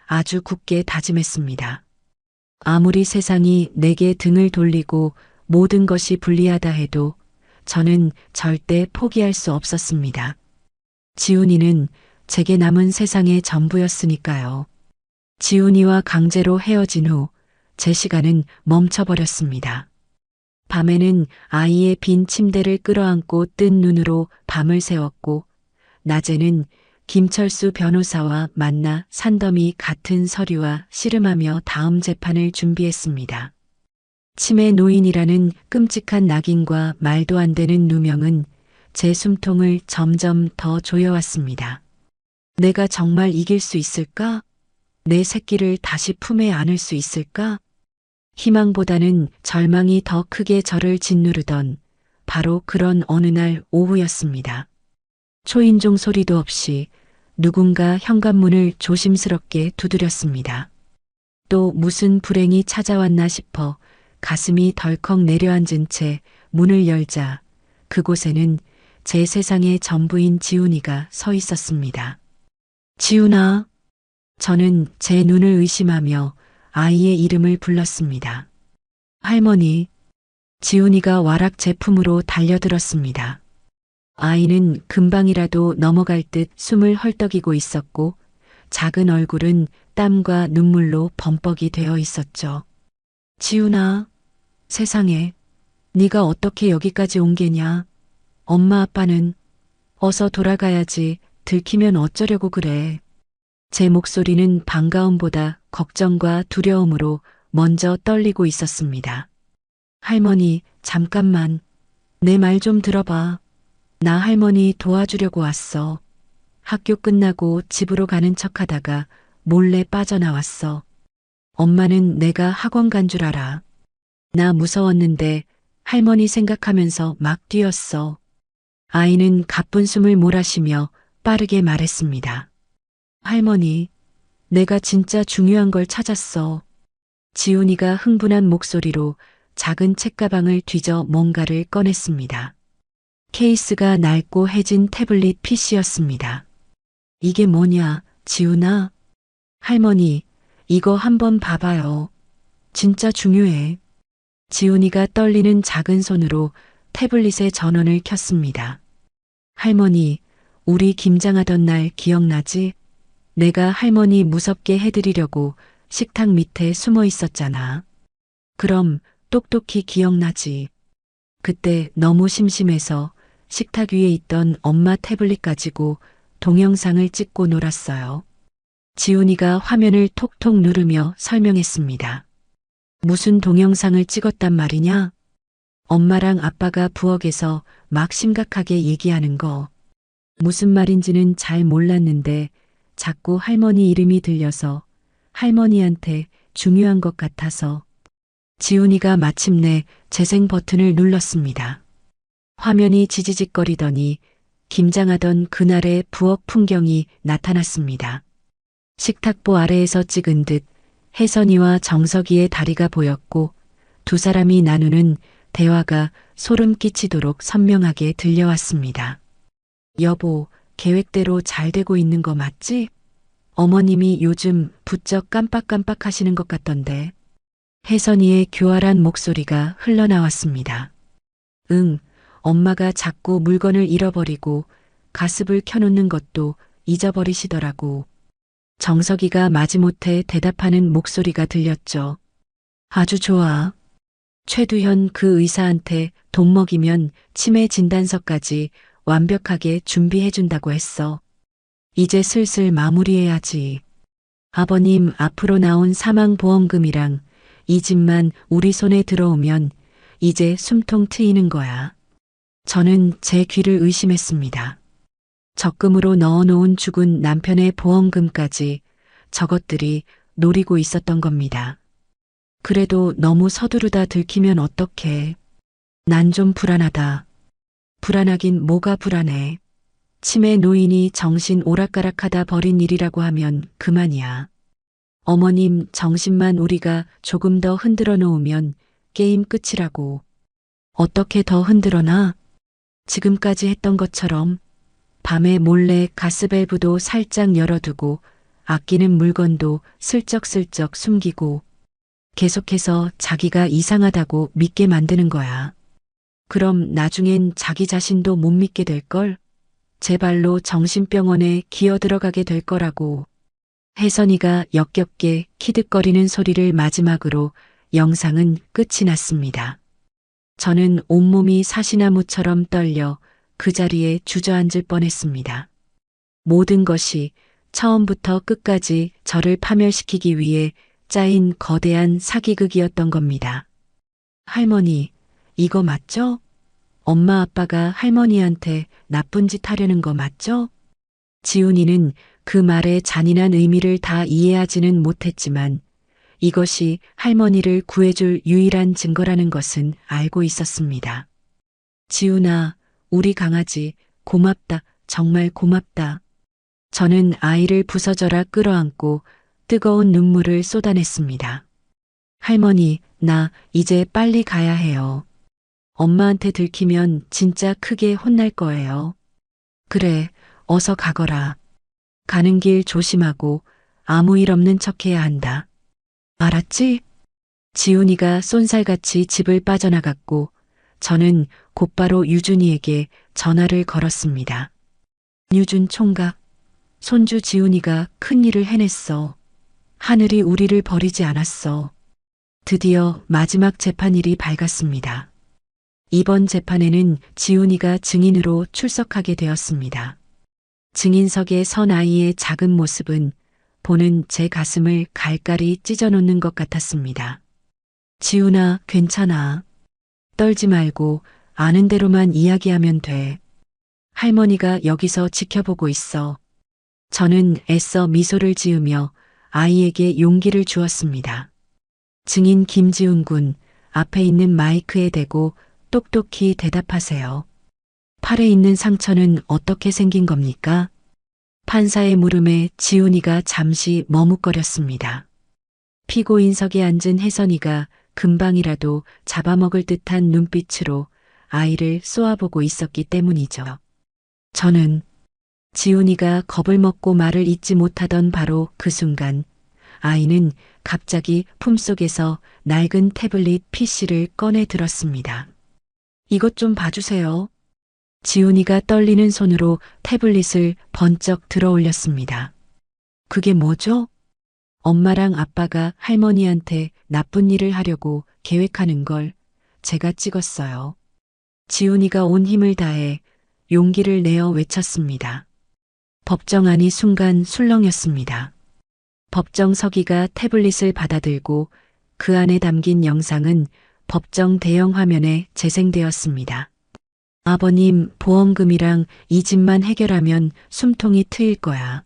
아주 굳게 다짐했습니다. 아무리 세상이 내게 등을 돌리고 모든 것이 불리하다 해도 저는 절대 포기할 수 없었습니다. 지훈이는 제게 남은 세상의 전부였으니까요. 지훈이와 강제로 헤어진 후 제 시간은 멈춰버렸습니다. 밤에는 아이의 빈 침대를 끌어안고 뜬 눈으로 밤을 새웠고, 낮에는 김철수 변호사와 만나 산더미 같은 서류와 씨름하며 다음 재판을 준비했습니다. 치매 노인이라는 끔찍한 낙인과 말도 안 되는 누명은 제 숨통을 점점 더 조여왔습니다. 내가 정말 이길 수 있을까? 내 새끼를 다시 품에 안을 수 있을까? 희망보다는 절망이 더 크게 저를 짓누르던 바로 그런 어느 날 오후였습니다. 초인종 소리도 없이 누군가 현관문을 조심스럽게 두드렸습니다. 또 무슨 불행이 찾아왔나 싶어 가슴이 덜컥 내려앉은 채 문을 열자 그곳에는 제 세상의 전부인 지훈이가 서 있었습니다. 지훈아. 저는 제 눈을 의심하며 아이의 이름을 불렀습니다. 할머니. 지훈이가 와락 제품으로 달려들었습니다. 아이는 금방이라도 넘어갈 듯 숨을 헐떡이고 있었고 작은 얼굴은 땀과 눈물로 범벅이 되어 있었죠. 지훈아, 세상에, 네가 어떻게 여기까지 온 게냐? 엄마 아빠는 어서 돌아가야지. 들키면 어쩌려고 그래. 제 목소리는 반가움보다 걱정과 두려움으로 먼저 떨리고 있었습니다. 할머니, 잠깐만. 내 말 좀 들어봐. 나 할머니 도와주려고 왔어. 학교 끝나고 집으로 가는 척하다가 몰래 빠져나왔어. 엄마는 내가 학원 간 줄 알아. 나 무서웠는데 할머니 생각하면서 막 뛰었어. 아이는 가쁜 숨을 몰아쉬며 빠르게 말했습니다. 할머니, 내가 진짜 중요한 걸 찾았어. 지훈이가 흥분한 목소리로 작은 책가방을 뒤져 뭔가를 꺼냈습니다. 케이스가 낡고 해진 태블릿 PC였습니다. 이게 뭐냐, 지훈아? 할머니, 이거 한번 봐봐요. 진짜 중요해. 지훈이가 떨리는 작은 손으로 태블릿의 전원을 켰습니다. 할머니, 우리 김장하던 날 기억나지? 내가 할머니 무섭게 해드리려고 식탁 밑에 숨어 있었잖아. 그럼 똑똑히 기억나지. 그때 너무 심심해서 식탁 위에 있던 엄마 태블릿 가지고 동영상을 찍고 놀았어요. 지훈이가 화면을 톡톡 누르며 설명했습니다. 무슨 동영상을 찍었단 말이냐? 엄마랑 아빠가 부엌에서 막 심각하게 얘기하는 거. 무슨 말인지는 잘 몰랐는데 자꾸 할머니 이름이 들려서 할머니한테 중요한 것 같아서 지훈이가 마침내 재생 버튼을 눌렀습니다. 화면이 지지직거리더니 김장하던 그날의 부엌 풍경이 나타났습니다. 식탁보 아래에서 찍은 듯 혜선이와 정석이의 다리가 보였고 두 사람이 나누는 대화가 소름 끼치도록 선명하게 들려왔습니다. 여보, 계획대로 잘 되고 있는 거 맞지? 어머님이 요즘 부쩍 깜빡깜빡 하시는 것 같던데. 혜선이의 교활한 목소리가 흘러나왔습니다. 응, 엄마가 자꾸 물건을 잃어버리고 가습을 켜놓는 것도 잊어버리시더라고. 정석이가 마지못해 대답하는 목소리가 들렸죠. 아주 좋아. 최두현 그 의사한테 돈 먹이면 치매 진단서까지 완벽하게 준비해준다고 했어. 이제 슬슬 마무리해야지. 아버님 앞으로 나온 사망보험금이랑 이 집만 우리 손에 들어오면 이제 숨통 트이는 거야. 저는 제 귀를 의심했습니다. 적금으로 넣어놓은 죽은 남편의 보험금까지 저것들이 노리고 있었던 겁니다. 그래도 너무 서두르다 들키면 어떡해. 난 좀 불안하다. 불안하긴 뭐가 불안해. 치매 노인이 정신 오락가락하다 버린 일이라고 하면 그만이야. 어머님 정신만 우리가 조금 더 흔들어 놓으면 게임 끝이라고. 어떻게 더 흔들어놔? 지금까지 했던 것처럼 밤에 몰래 가스밸브도 살짝 열어두고 아끼는 물건도 슬쩍슬쩍 숨기고 계속해서 자기가 이상하다고 믿게 만드는 거야. 그럼 나중엔 자기 자신도 못 믿게 될걸? 제 발로 정신병원에 기어 들어가게 될 거라고. 혜선이가 역겹게 키득거리는 소리를 마지막으로 영상은 끝이 났습니다. 저는 온몸이 사시나무처럼 떨려 그 자리에 주저앉을 뻔했습니다. 모든 것이 처음부터 끝까지 저를 파멸시키기 위해 짜인 거대한 사기극이었던 겁니다. 할머니, 이거 맞죠? 엄마 아빠가 할머니한테 나쁜 짓 하려는 거 맞죠? 지훈이는 그 말의 잔인한 의미를 다 이해하지는 못했지만 이것이 할머니를 구해줄 유일한 증거라는 것은 알고 있었습니다. 지훈아, 우리 강아지 고맙다. 정말 고맙다. 저는 아이를 부서져라 끌어안고 뜨거운 눈물을 쏟아냈습니다. 할머니, 나 이제 빨리 가야 해요. 엄마한테 들키면 진짜 크게 혼날 거예요. 그래, 어서 가거라. 가는 길 조심하고 아무 일 없는 척해야 한다. 알았지? 지훈이가 쏜살같이 집을 빠져나갔고 저는 곧바로 유준이에게 전화를 걸었습니다. 유준 총각, 손주 지훈이가 큰일을 해냈어. 하늘이 우리를 버리지 않았어. 드디어 마지막 재판일이 밝았습니다. 이번 재판에는 지훈이가 증인으로 출석하게 되었습니다. 증인석에 선 아이의 작은 모습은 보는 제 가슴을 갈갈이 찢어놓는 것 같았습니다. 지훈아, 괜찮아. 떨지 말고 아는 대로만 이야기하면 돼. 할머니가 여기서 지켜보고 있어. 저는 애써 미소를 지으며 아이에게 용기를 주었습니다. 증인 김지훈 군, 앞에 있는 마이크에 대고 똑똑히 대답하세요. 팔에 있는 상처는 어떻게 생긴 겁니까? 판사의 물음에 지훈이가 잠시 머뭇거렸습니다. 피고인석에 앉은 혜선이가 금방이라도 잡아먹을 듯한 눈빛으로 아이를 쏘아보고 있었기 때문이죠. 저는 지훈이가 겁을 먹고 말을 잇지 못하던 바로 그 순간 아이는 갑자기 품속에서 낡은 태블릿 PC를 꺼내 들었습니다. 이것 좀 봐주세요. 지훈이가 떨리는 손으로 태블릿을 번쩍 들어 올렸습니다. 그게 뭐죠? 엄마랑 아빠가 할머니한테 나쁜 일을 하려고 계획하는 걸 제가 찍었어요. 지훈이가 온 힘을 다해 용기를 내어 외쳤습니다. 법정 안이 순간 술렁였습니다. 법정 서기가 태블릿을 받아들고 그 안에 담긴 영상은 법정 대형 화면에 재생되었습니다. 아버님, 보험금이랑 이 집만 해결하면 숨통이 트일 거야.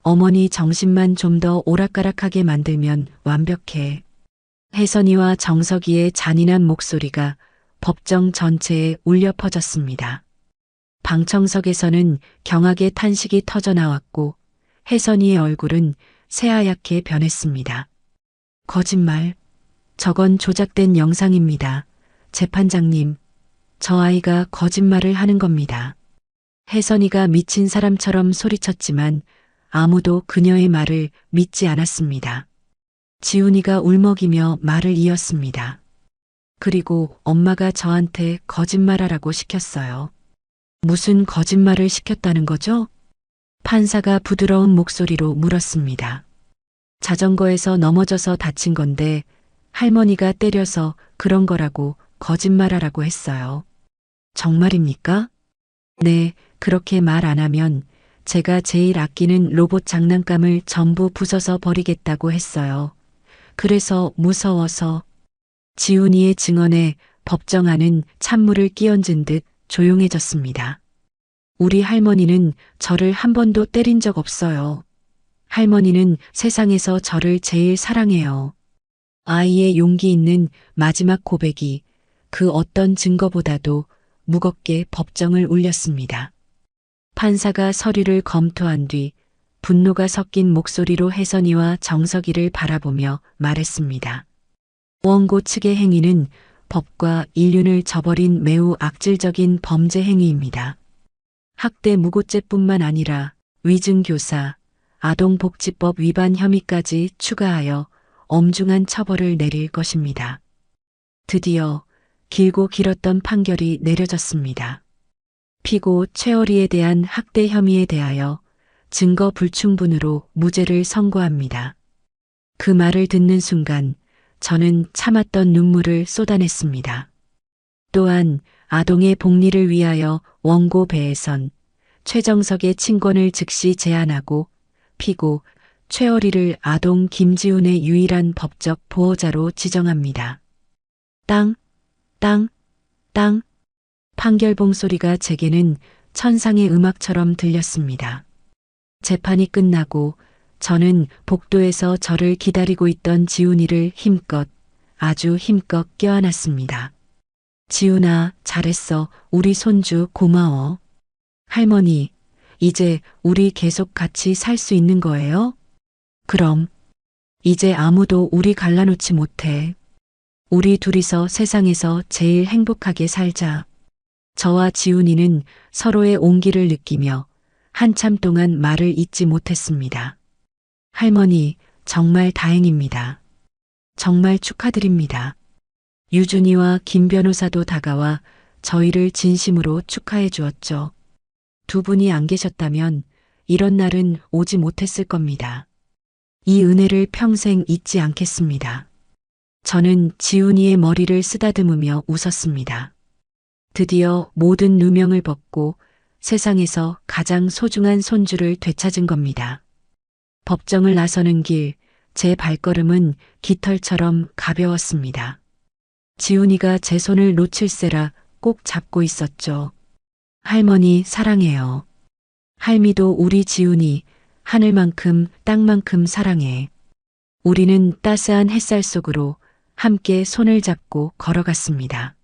어머니 정신만 좀 더 오락가락하게 만들면 완벽해. 혜선이와 정석이의 잔인한 목소리가 법정 전체에 울려 퍼졌습니다. 방청석에서는 경악의 탄식이 터져나왔고 혜선이의 얼굴은 새하얗게 변했습니다. 거짓말. 저건 조작된 영상입니다. 재판장님, 저 아이가 거짓말을 하는 겁니다. 혜선이가 미친 사람처럼 소리쳤지만 아무도 그녀의 말을 믿지 않았습니다. 지훈이가 울먹이며 말을 이었습니다. 그리고 엄마가 저한테 거짓말하라고 시켰어요. 무슨 거짓말을 시켰다는 거죠? 판사가 부드러운 목소리로 물었습니다. 자전거에서 넘어져서 다친 건데 할머니가 때려서 그런 거라고 거짓말하라고 했어요. 정말입니까? 네, 그렇게 말 안 하면 제가 제일 아끼는 로봇 장난감을 전부 부숴서 버리겠다고 했어요. 그래서 무서워서. 지훈이의 증언에 법정 안은 찬물을 끼얹은 듯 조용해졌습니다. 우리 할머니는 저를 한 번도 때린 적 없어요. 할머니는 세상에서 저를 제일 사랑해요. 아이의 용기 있는 마지막 고백이 그 어떤 증거보다도 무겁게 법정을 울렸습니다. 판사가 서류를 검토한 뒤 분노가 섞인 목소리로 혜선이와 정석이를 바라보며 말했습니다. 원고 측의 행위는 법과 인륜을 저버린 매우 악질적인 범죄 행위입니다. 학대 무고죄뿐만 아니라 위증교사, 아동복지법 위반 혐의까지 추가하여 엄중한 처벌을 내릴 것입니다. 드디어 길고 길었던 판결이 내려졌습니다. 피고 최어리에 대한 학대 혐의에 대하여 증거 불충분으로 무죄를 선고합니다. 그 말을 듣는 순간 저는 참았던 눈물을 쏟아냈습니다. 또한 아동의 복리를 위하여 원고 배에선 최정석의 친권을 즉시 제한하고 피고 최어리를 아동 김지훈의 유일한 법적 보호자로 지정합니다. 땅, 땅, 땅. 판결봉 소리가 제게는 천상의 음악처럼 들렸습니다. 재판이 끝나고 저는 복도에서 저를 기다리고 있던 지훈이를 힘껏, 아주 힘껏 껴안았습니다. 지훈아, 잘했어. 우리 손주 고마워. 할머니, 이제 우리 계속 같이 살 수 있는 거예요? 그럼. 이제 아무도 우리 갈라놓지 못해. 우리 둘이서 세상에서 제일 행복하게 살자. 저와 지훈이는 서로의 온기를 느끼며 한참 동안 말을 잇지 못했습니다. 할머니, 정말 다행입니다. 정말 축하드립니다. 유준이와 김 변호사도 다가와 저희를 진심으로 축하해 주었죠. 두 분이 안 계셨다면 이런 날은 오지 못했을 겁니다. 이 은혜를 평생 잊지 않겠습니다. 저는 지훈이의 머리를 쓰다듬으며 웃었습니다. 드디어 모든 누명을 벗고 세상에서 가장 소중한 손주를 되찾은 겁니다. 법정을 나서는 길, 제 발걸음은 깃털처럼 가벼웠습니다. 지훈이가 제 손을 놓칠세라 꼭 잡고 있었죠. 할머니 사랑해요. 할미도 우리 지훈이 하늘만큼 땅만큼 사랑해. 우리는 따스한 햇살 속으로 함께 손을 잡고 걸어갔습니다.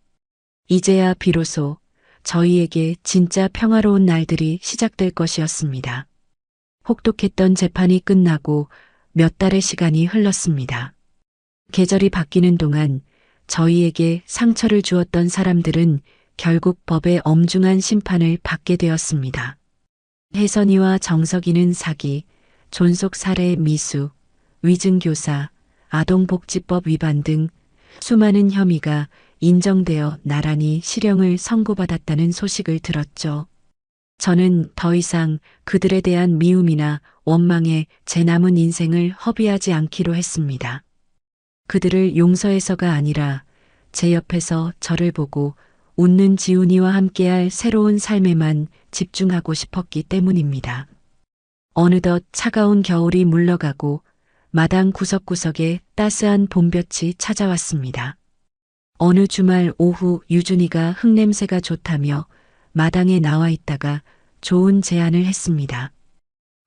이제야 비로소 저희에게 진짜 평화로운 날들이 시작될 것이었습니다. 혹독했던 재판이 끝나고 몇 달의 시간이 흘렀습니다. 계절이 바뀌는 동안 저희에게 상처를 주었던 사람들은 결국 법의 엄중한 심판을 받게 되었습니다. 혜선이와 정석이는 사기, 존속 살해 미수, 위증교사, 아동복지법 위반 등 수많은 혐의가 인정되어 나란히 실형을 선고받았다는 소식을 들었죠. 저는 더 이상 그들에 대한 미움이나 원망에 제 남은 인생을 허비하지 않기로 했습니다. 그들을 용서해서가 아니라 제 옆에서 저를 보고 웃는 지훈이와 함께할 새로운 삶에만 집중하고 싶었기 때문입니다. 어느덧 차가운 겨울이 물러가고 마당 구석구석에 따스한 봄볕이 찾아왔습니다. 어느 주말 오후 유준이가 흙냄새가 좋다며 마당에 나와 있다가 좋은 제안을 했습니다.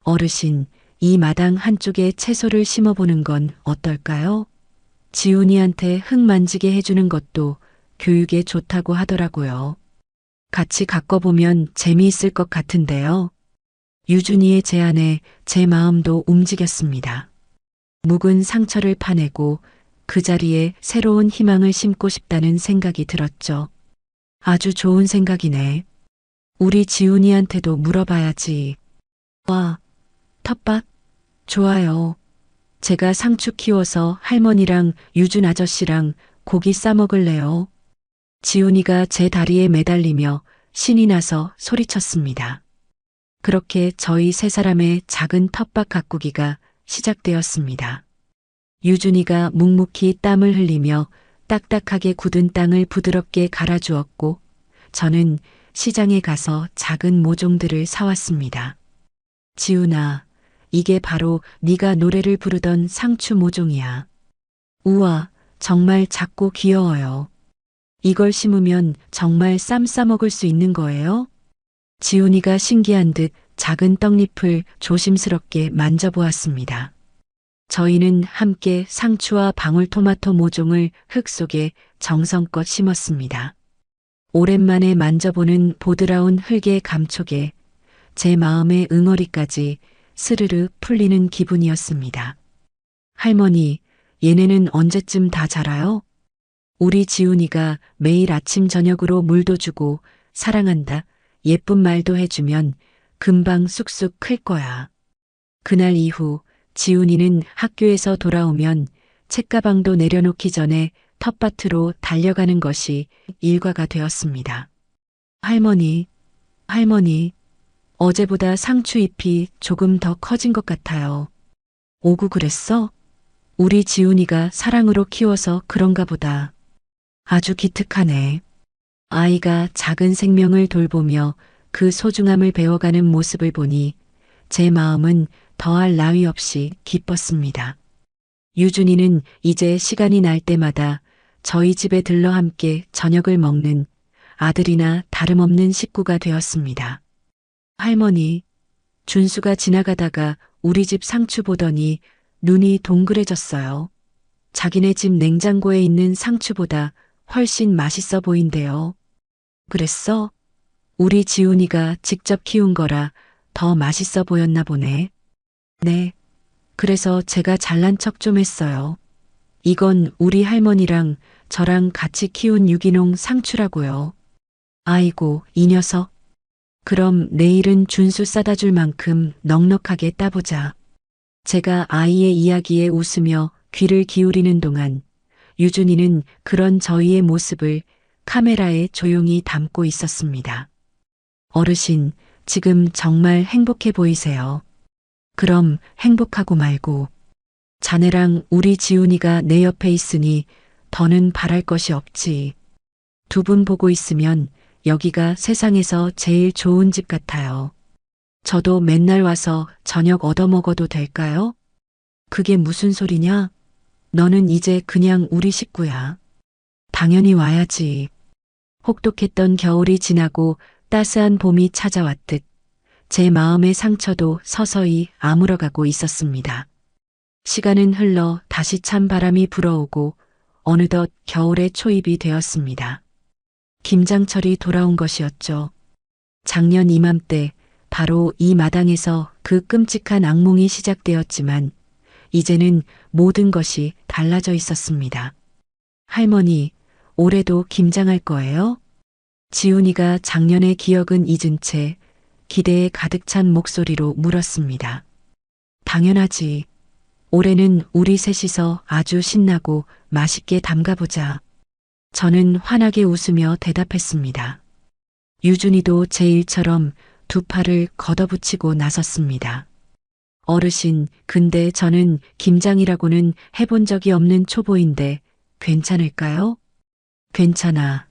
어르신, 이 마당 한쪽에 채소를 심어보는 건 어떨까요? 지훈이한테 흙 만지게 해주는 것도 교육에 좋다고 하더라고요. 같이 가꿔보면 재미있을 것 같은데요. 유준이의 제안에 제 마음도 움직였습니다. 묵은 상처를 파내고 그 자리에 새로운 희망을 심고 싶다는 생각이 들었죠. 아주 좋은 생각이네. 우리 지훈이한테도 물어봐야지. 와, 텃밭? 좋아요. 제가 상추 키워서 할머니랑 유준 아저씨랑 고기 싸먹을래요. 지훈이가 제 다리에 매달리며 신이 나서 소리쳤습니다. 그렇게 저희 세 사람의 작은 텃밭 가꾸기가 시작되었습니다. 유준이가 묵묵히 땀을 흘리며 딱딱하게 굳은 땅을 부드럽게 갈아주었고 저는 시장에 가서 작은 모종들을 사왔습니다. 지훈아, 이게 바로 네가 노래를 부르던 상추 모종이야. 우와, 정말 작고 귀여워요. 이걸 심으면 정말 쌈 싸먹을 수 있는 거예요? 지훈이가 신기한 듯 작은 떡잎을 조심스럽게 만져보았습니다. 저희는 함께 상추와 방울토마토 모종을 흙 속에 정성껏 심었습니다. 오랜만에 만져보는 보드라운 흙의 감촉에 제 마음의 응어리까지 스르르 풀리는 기분이었습니다. 할머니, 얘네는 언제쯤 다 자라요? 우리 지훈이가 매일 아침 저녁으로 물도 주고 사랑한다, 예쁜 말도 해주면 금방 쑥쑥 클 거야. 그날 이후 지훈이는 학교에서 돌아오면 책가방도 내려놓기 전에 텃밭으로 달려가는 것이 일과가 되었습니다. 할머니, 어제보다 상추 잎이 조금 더 커진 것 같아요. 오구 그랬어? 우리 지훈이가 사랑으로 키워서 그런가 보다. 아주 기특하네. 아이가 작은 생명을 돌보며 그 소중함을 배워가는 모습을 보니 제 마음은 더할 나위 없이 기뻤습니다. 유준이는 이제 시간이 날 때마다 저희 집에 들러 함께 저녁을 먹는 아들이나 다름없는 식구가 되었습니다. 할머니, 준수가 지나가다가 우리 집 상추 보더니 눈이 동그래졌어요. 자기네 집 냉장고에 있는 상추보다 훨씬 맛있어 보인대요. 그랬어? 우리 지훈이가 직접 키운 거라 더 맛있어 보였나 보네. 네. 그래서 제가 잘난 척 좀 했어요. 이건 우리 할머니랑 저랑 같이 키운 유기농 상추라고요. 아이고, 이 녀석. 그럼 내일은 준수 싸다 줄 만큼 넉넉하게 따보자. 제가 아이의 이야기에 웃으며 귀를 기울이는 동안 유준이는 그런 저희의 모습을 카메라에 조용히 담고 있었습니다. 어르신, 지금 정말 행복해 보이세요. 그럼 행복하고 말고 자네랑 우리 지훈이가 내 옆에 있으니 더는 바랄 것이 없지. 두 분 보고 있으면 여기가 세상에서 제일 좋은 집 같아요. 저도 맨날 와서 저녁 얻어먹어도 될까요? 그게 무슨 소리냐? 너는 이제 그냥 우리 식구야. 당연히 와야지. 혹독했던 겨울이 지나고 따스한 봄이 찾아왔듯 제 마음의 상처도 서서히 아물어가고 있었습니다. 시간은 흘러 다시 찬 바람이 불어오고 어느덧 겨울의 초입이 되었습니다. 김장철이 돌아온 것이었죠. 작년 이맘때 바로 이 마당에서 그 끔찍한 악몽이 시작되었지만 이제는 모든 것이 달라져 있었습니다. 할머니, 올해도 김장할 거예요? 지훈이가 작년의 기억은 잊은 채 기대에 가득 찬 목소리로 물었습니다. 당연하지. 올해는 우리 셋이서 아주 신나고 맛있게 담가보자. 저는 환하게 웃으며 대답했습니다. 유준이도 제 일처럼 두 팔을 걷어붙이고 나섰습니다. 어르신, 근데 저는 김장이라고는 해본 적이 없는 초보인데 괜찮을까요? 괜찮아.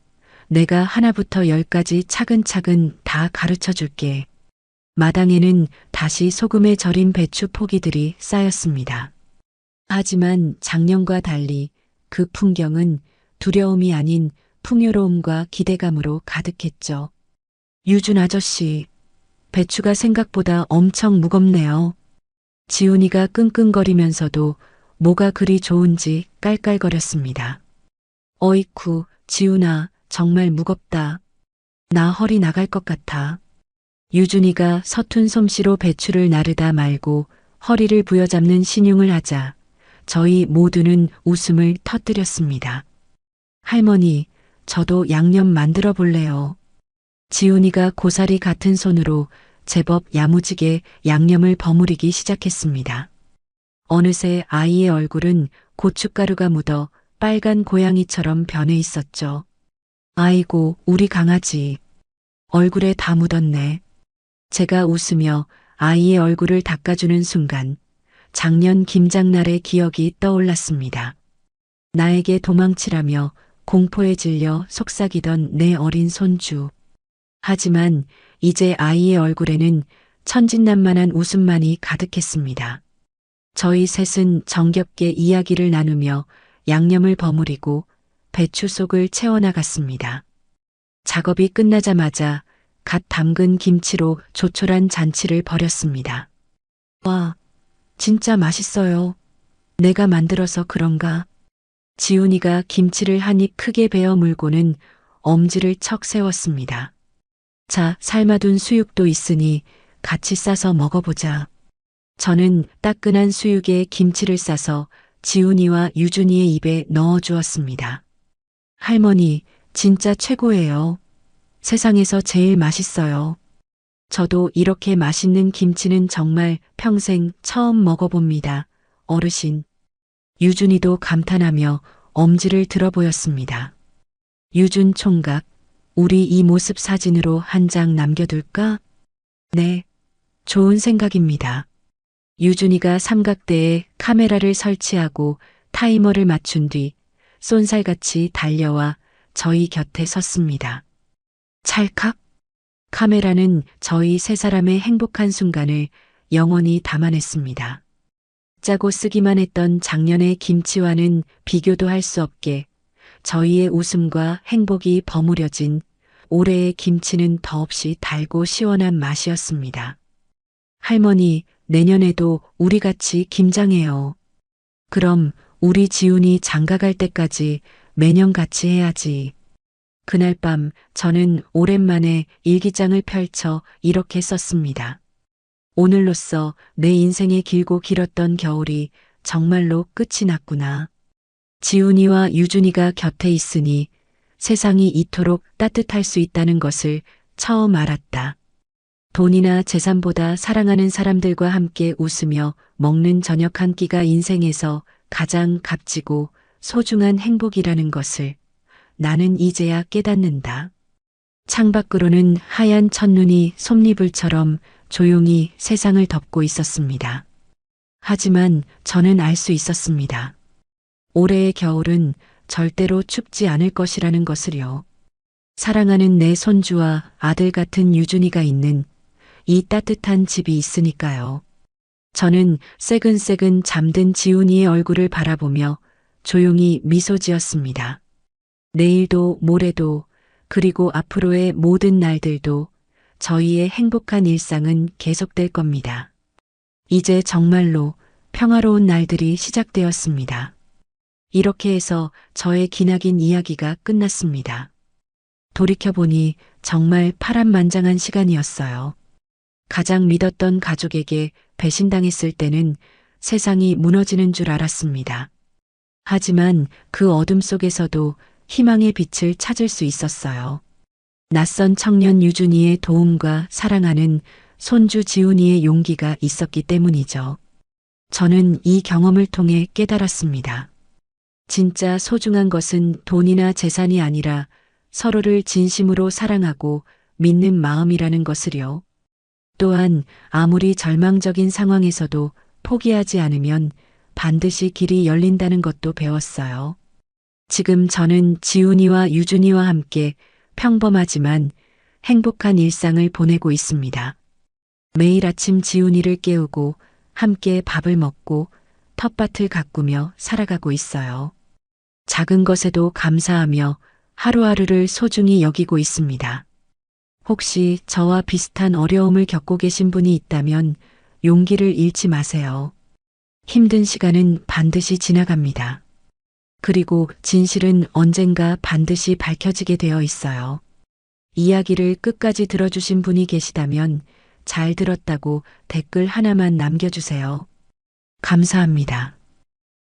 내가 하나부터 열까지 차근차근 다 가르쳐 줄게. 마당에는 다시 소금에 절인 배추 포기들이 쌓였습니다. 하지만 작년과 달리 그 풍경은 두려움이 아닌 풍요로움과 기대감으로 가득했죠. 유준 아저씨, 배추가 생각보다 엄청 무겁네요. 지훈이가 끙끙거리면서도 뭐가 그리 좋은지 깔깔거렸습니다. 어이쿠, 지훈아, 정말 무겁다. 나 허리 나갈 것 같아. 유준이가 서툰 솜씨로 배추를 나르다 말고 허리를 부여잡는 신용을 하자 저희 모두는 웃음을 터뜨렸습니다. 할머니, 저도 양념 만들어 볼래요. 지훈이가 고사리 같은 손으로 제법 야무지게 양념을 버무리기 시작했습니다. 어느새 아이의 얼굴은 고춧가루가 묻어 빨간 고양이처럼 변해 있었죠. 아이고, 우리 강아지. 얼굴에 다 묻었네. 제가 웃으며 아이의 얼굴을 닦아주는 순간 작년 김장날의 기억이 떠올랐습니다. 나에게 도망치라며 공포에 질려 속삭이던 내 어린 손주. 하지만 이제 아이의 얼굴에는 천진난만한 웃음만이 가득했습니다. 저희 셋은 정겹게 이야기를 나누며 양념을 버무리고 배추 속을 채워나갔습니다. 작업이 끝나자마자 갓 담근 김치로 조촐한 잔치를 벌였습니다. 와, 진짜 맛있어요. 내가 만들어서 그런가? 지훈이가 김치를 한 입 크게 베어 물고는 엄지를 척 세웠습니다. 자, 삶아둔 수육도 있으니 같이 싸서 먹어보자. 저는 따끈한 수육에 김치를 싸서 지훈이와 유준이의 입에 넣어주었습니다. 할머니, 진짜 최고예요. 세상에서 제일 맛있어요. 저도 이렇게 맛있는 김치는 정말 평생 처음 먹어봅니다. 어르신. 유준이도 감탄하며 엄지를 들어 보였습니다. 유준 총각, 우리 이 모습 사진으로 한 장 남겨둘까? 네, 좋은 생각입니다. 유준이가 삼각대에 카메라를 설치하고 타이머를 맞춘 뒤 쏜살같이 달려와 저희 곁에 섰습니다. 찰칵! 카메라는 저희 세 사람의 행복한 순간을 영원히 담아냈습니다. 짜고 쓰기만 했던 작년의 김치와는 비교도 할 수 없게 저희의 웃음과 행복이 버무려진 올해의 김치는 더없이 달고 시원한 맛이었습니다. 할머니, 내년에도 우리 같이 김장해요. 그럼 우리 지훈이 장가갈 때까지 매년 같이 해야지. 그날 밤 저는 오랜만에 일기장을 펼쳐 이렇게 썼습니다. 오늘로써 내 인생의 길고 길었던 겨울이 정말로 끝이 났구나. 지훈이와 유준이가 곁에 있으니 세상이 이토록 따뜻할 수 있다는 것을 처음 알았다. 돈이나 재산보다 사랑하는 사람들과 함께 웃으며 먹는 저녁 한 끼가 인생에서 가장 값지고 소중한 행복이라는 것을 나는 이제야 깨닫는다. 창밖으로는 하얀 첫눈이 솜니불처럼 조용히 세상을 덮고 있었습니다. 하지만 저는 알 수 있었습니다. 올해의 겨울은 절대로 춥지 않을 것이라는 것을요. 사랑하는 내 손주와 아들 같은 유준이가 있는 이 따뜻한 집이 있으니까요. 저는 새근새근 잠든 지훈이의 얼굴을 바라보며 조용히 미소 지었습니다. 내일도 모레도 그리고 앞으로의 모든 날들도 저희의 행복한 일상은 계속될 겁니다. 이제 정말로 평화로운 날들이 시작되었습니다. 이렇게 해서 저의 기나긴 이야기가 끝났습니다. 돌이켜보니 정말 파란만장한 시간이었어요. 가장 믿었던 가족에게 배신당했을 때는 세상이 무너지는 줄 알았습니다. 하지만 그 어둠 속에서도 희망의 빛을 찾을 수 있었어요. 낯선 청년 유준이의 도움과 사랑하는 손주 지훈이의 용기가 있었기 때문이죠. 저는 이 경험을 통해 깨달았습니다. 진짜 소중한 것은 돈이나 재산이 아니라 서로를 진심으로 사랑하고 믿는 마음이라는 것을요. 또한 아무리 절망적인 상황에서도 포기하지 않으면 반드시 길이 열린다는 것도 배웠어요. 지금 저는 지훈이와 유준이와 함께 평범하지만 행복한 일상을 보내고 있습니다. 매일 아침 지훈이를 깨우고 함께 밥을 먹고 텃밭을 가꾸며 살아가고 있어요. 작은 것에도 감사하며 하루하루를 소중히 여기고 있습니다. 혹시 저와 비슷한 어려움을 겪고 계신 분이 있다면 용기를 잃지 마세요. 힘든 시간은 반드시 지나갑니다. 그리고 진실은 언젠가 반드시 밝혀지게 되어 있어요. 이야기를 끝까지 들어주신 분이 계시다면 잘 들었다고 댓글 하나만 남겨주세요. 감사합니다.